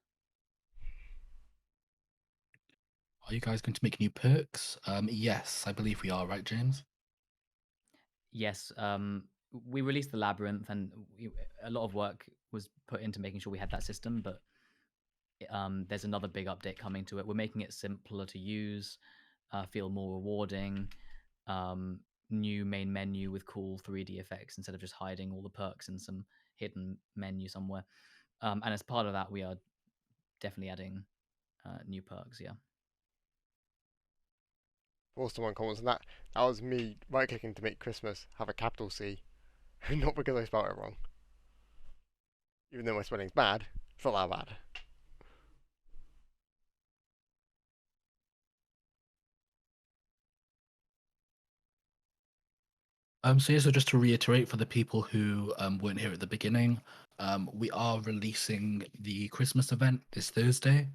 Are you guys going to make new perks? Yes, I believe we are, right, James?
Yes. We released the Labyrinth, and a lot of work was put into making sure we had that system. But there's another big update coming to it. We're making it simpler to use, feel more rewarding. New main menu with cool 3D effects instead of just hiding all the perks in some hidden menu somewhere. And as part of that, we are definitely adding new perks. Yeah.
Also, one comments on that. That was me right clicking to make Christmas have a capital C, not because I spelled it wrong. Even though my spelling's bad, it's not that bad.
So just to reiterate for the people who weren't here at the beginning, we are releasing the Christmas event this Thursday.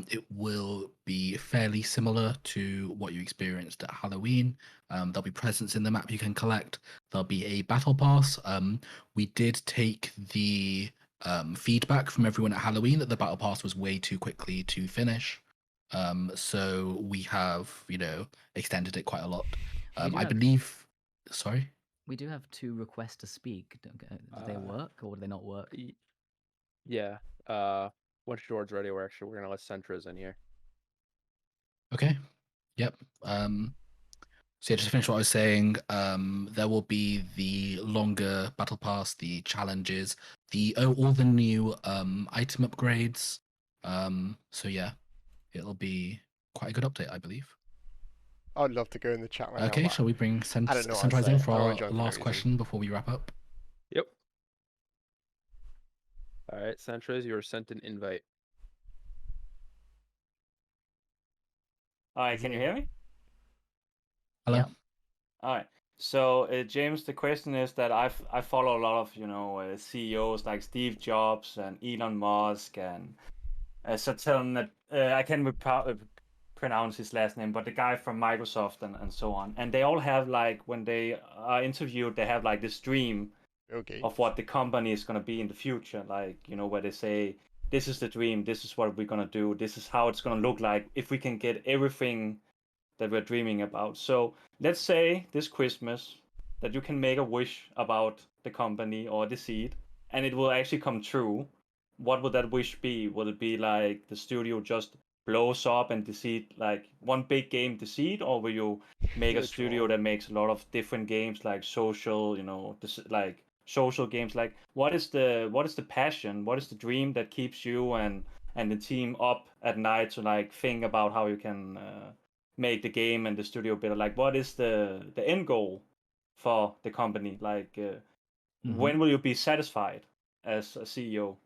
It will be fairly similar to what you experienced at Halloween. There'll be presents in the map you can collect. There'll be a battle pass. We did take the feedback from everyone at Halloween that the battle pass was way too quickly to finish. So we have, extended it quite a lot. I believe. Sorry.
We do have 2 requests to speak. Do they work or do they not work?
Yeah. Once George's ready, we're gonna let Centras in here.
Okay. Yep. So yeah, just to finish what I was saying, there will be the longer battle pass, the challenges, all the new item upgrades. So yeah, it'll be quite a good update, I believe.
I'd love to go in the chat right now.
Okay, shall we bring
I don't know what I'd
Centrise
say.
in
I
for
don't
our
wanna join for no
last
reason.
question before we wrap up?
Yep. All right, Centras, you were sent an invite.
All right, can you hear me?
Hello.
Yeah.
All right. So, James, the question is that I follow a lot of CEOs like Steve Jobs and Elon Musk and Satya. I can't pronounce his last name, but the guy from Microsoft and so on. And they all have, like, when they are interviewed, they have like this dream
Okay.
of what the company is going to be in the future, like, where they say, this is the dream, this is what we're going to do, this is how it's going to look like if we can get everything that we're dreaming about. So let's say this Christmas that you can make a wish about the company or Deceit and it will actually come true. What would that wish be? Would it be like the studio just blows up and Deceit, like one big game Deceit, or will you make a
Which
studio
one?
that makes a lot of different games like social, like social games? Like what is the passion? What is the dream that keeps you and the team up at night to like think about how you can make the game and the studio better? Like what is the end goal for the company? Like when will you be satisfied as a CEO?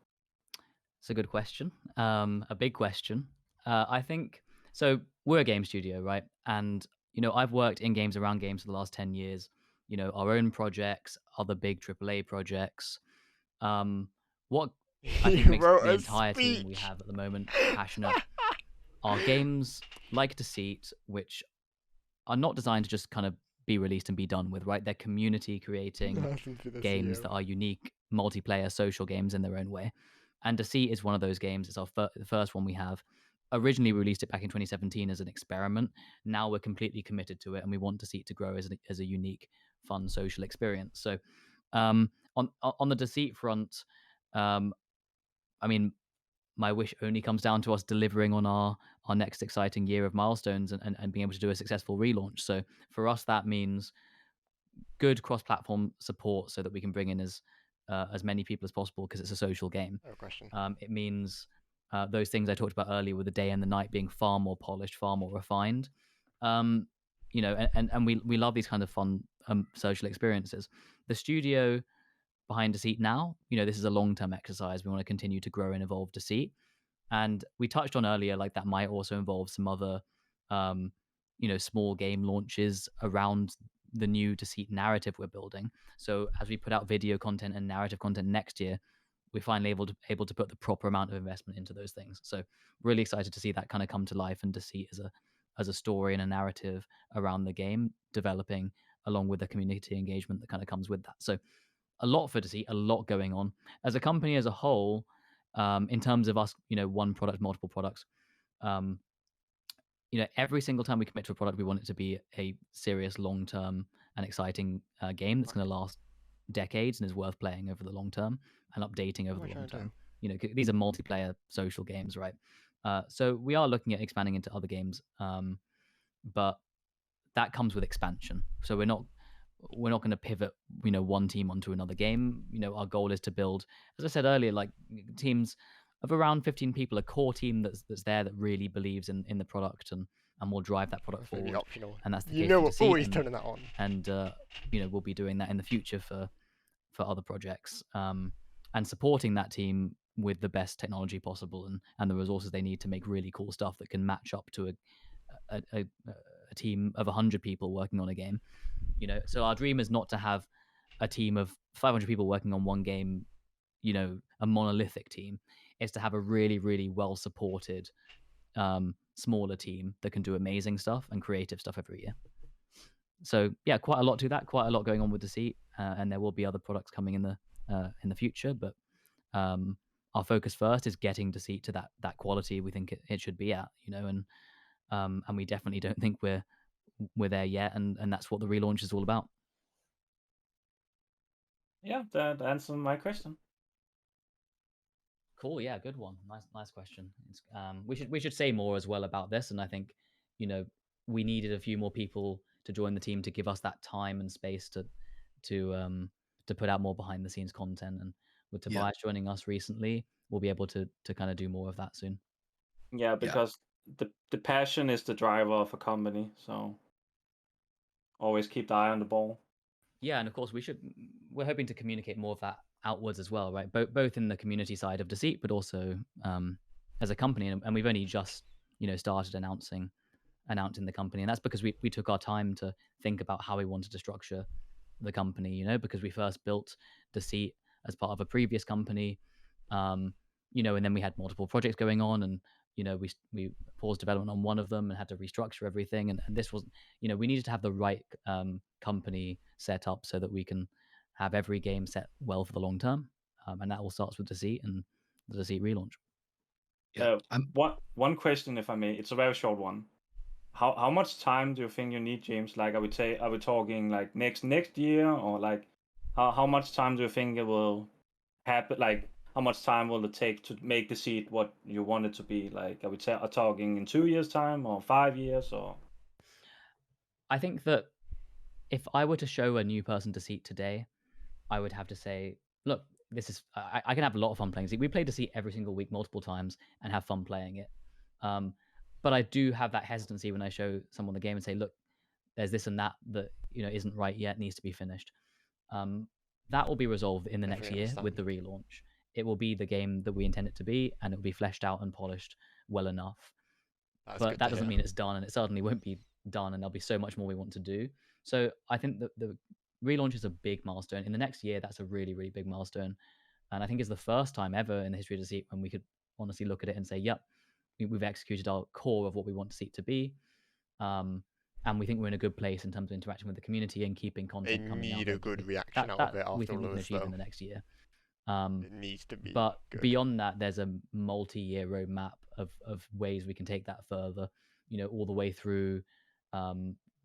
It's a good question. A big question. I think so. We're a game studio, right? And I've worked in games around games for the last 10 years. Our own projects, other big AAA projects. What I think
You
makes
wrote
the
a
entire team we
speech.
have at the moment passionate are games like Deceit, which are not designed to just kind of be released and be done with, right? They're community creating
Nothing to the
games
CEO.
that are unique multiplayer social games in their own way. And Deceit is one of those games. It's the first one we have. Originally released it back in 2017 as an experiment. Now we're completely committed to it, and we want Deceit to grow as a unique, fun social experience. So, on the Deceit front, I mean, my wish only comes down to us delivering on our next exciting year of milestones and being able to do a successful relaunch. So for us, that means good cross-platform support so that we can bring in as many people as possible because it's a social game.
No question.
It means those things I talked about earlier with the day and the night being far more polished, far more refined. And we love these kind of fun social experiences. The studio behind Deceit now, this is a long-term exercise. We want to continue to grow and evolve Deceit. And we touched on earlier, like that might also involve some other, small game launches around the new Deceit narrative we're building. So as we put out video content and narrative content next year, we're finally able to put the proper amount of investment into those things. So really excited to see that kind of come to life and Deceit as a story and a narrative around the game developing along with the community engagement that kind of comes with that. So a lot for Deceit, a lot going on. As a company as a whole, in terms of us, one product, multiple products, um, every single time we commit to a product, we want it to be a serious, long-term, and exciting game that's going to last decades and is worth playing over the long term and updating over
What
the
am I
long
trying to
term. These are multiplayer social games, right? So we are looking at expanding into other games, but that comes with expansion. So we're not going to pivot, one team onto another game. Our goal is to build, as I said earlier, like teams of around 15 people, a core team that's there that really believes in the product and will drive that product
That's maybe
forward.
optional.
And that's the
You
case
know
for
we're
Deceit,
always turning that on.
and we'll be doing that in the future for other projects, and supporting that team with the best technology possible and the resources they need to make really cool stuff that can match up to a team of 100 people working on a game. So our dream is not to have a team of 500 people working on one game, a monolithic team. It's to have a really, really well supported smaller team that can do amazing stuff and creative stuff every year. So yeah, quite a lot to that, quite a lot going on with Deceit, and there will be other products coming in the future, but our focus first is getting Deceit to that quality we think it should be at, and we definitely don't think we're there yet, and that's what the relaunch is all about.
Yeah, that answers my question.
Cool, yeah, good one. Nice question. We should say more as well about this, and I think we needed a few more people to join the team to give us that time and space to put out more behind the scenes content. And with Tobias joining us recently, we'll be able to kind of do more of that soon.
Yeah, because the passion is the driver of a company, so always keep the eye on the ball.
Yeah, and of course we're hoping to communicate more of that outwards as well, right? Both in the community side of Deceit, but also as a company, and we've only just started announcing the company, and that's because we took our time to think about how we wanted to structure the company, because we first built Deceit as part of a previous company, and then we had multiple projects going on, and we paused development on one of them and had to restructure everything, and this was we needed to have the right company set up so that we can have every game set well for the long term, and that all starts with Deceit and the Deceit relaunch.
One question, if I may, it's a very short one. How much time do you think you need, James? Like, are we talking like next year, or like how much time do you think it will happen? Like, how much time will it take to make Deceit what you want it to be? Like, are we talking in 2 years' time or 5 years or?
I think that if I were to show a new person Deceit today, I would have to say, look, this is I can have a lot of fun playing Deceit. We play Deceit every single week, multiple times, and have fun playing it. But I do have that hesitancy when I show someone the game and say, look, there's this and that isn't right yet, needs to be finished. That will be resolved in the next
Definitely
year with the
understand.
relaunch. It will be the game that we intend it to be, and it will be fleshed out and polished well enough.
That's
But
good
that
to
doesn't
hear.
mean it's done, and it certainly won't be done, and there'll be so much more we want to do. So I think that the relaunch is a big milestone. In the next year, that's a really, really big milestone. And I think it's the first time ever in the history of Deceit when we could honestly look at it and say, yep, we've executed our core of what we want Deceit to be. And we think we're in a good place in terms of interacting with the community and keeping
They
content coming out
need a good
regularly.
reaction out
That
of it
we
after
think
all
we
of
can
this,
achieve in
though.
the next year.
It needs to be
But
good.
beyond that, there's a multi-year roadmap of ways we can take that further. All the way through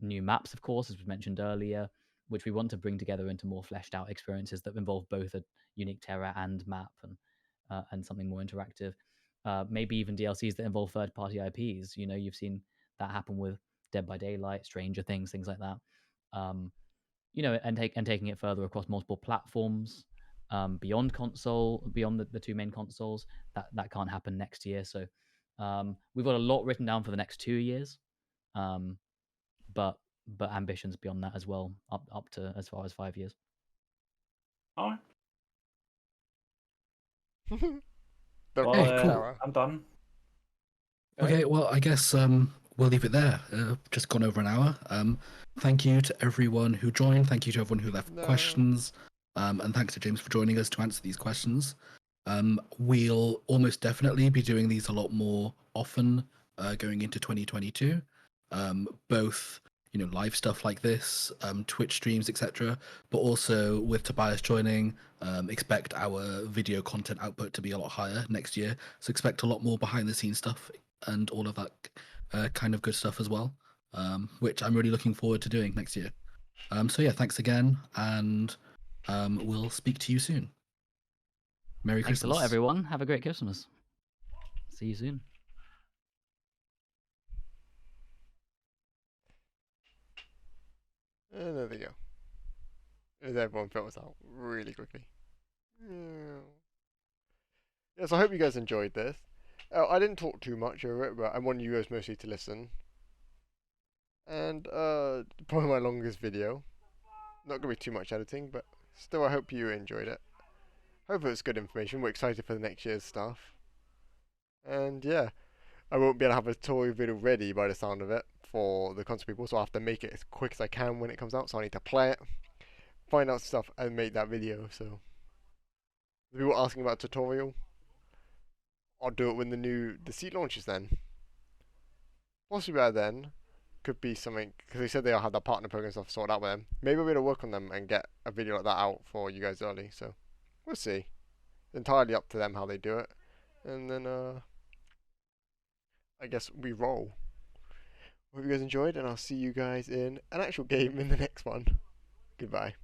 new maps, of course, as we mentioned earlier, which we want to bring together into more fleshed out experiences that involve both a unique terror and map and something more interactive. Maybe even DLCs that involve third-party IPs. You've seen that happen with Dead by Daylight, Stranger Things, things like that. And taking it further across multiple platforms, beyond the two main consoles. That can't happen next year. So we've got a lot written down for the next 2 years, but ambitions beyond that as well, up to as far as 5 years.
All right.
The
Well,
Okay, cool.
terror.
I'm done.
Okay, well, I guess we'll leave it there. Just gone over an hour. Thank you to everyone who joined. Thank you to everyone who left
No.
questions. And thanks to James for joining us to answer these questions. We'll almost definitely be doing these a lot more often going into 2022. Both live stuff like this, Twitch streams, etc. But also with Tobias joining, expect our video content output to be a lot higher next year. So expect a lot more behind the scenes stuff and all of that kind of good stuff as well, which I'm really looking forward to doing next year. So yeah, thanks again, and we'll speak to you soon. Merry
Thanks
Christmas.
a lot, everyone. Have a great Christmas. See you soon.
And there they go. As everyone fills out really quickly. Yes, I hope you guys enjoyed this. I didn't talk too much over it, but I want you guys mostly to listen. And probably my longest video. Not gonna be too much editing, but still I hope you enjoyed it. Hope it's good information. We're excited for the next year's stuff. And yeah, I won't be able to have a toy video ready by the sound of it for the console people, so I have to make it as quick as I can when it comes out. So I need to play it, find out stuff, and make that video. So if people are asking about a tutorial, I'll do it when the new Deceit launches then. Possibly by then, could be something, because they said they'll have their partner program stuff sorted out with them. Maybe we'll be able to work on them and get a video like that out for you guys early, so we'll see. It's entirely up to them how they do it. And then, I guess we roll. Hope you guys enjoyed, and I'll see you guys in an actual game in the next one. Goodbye.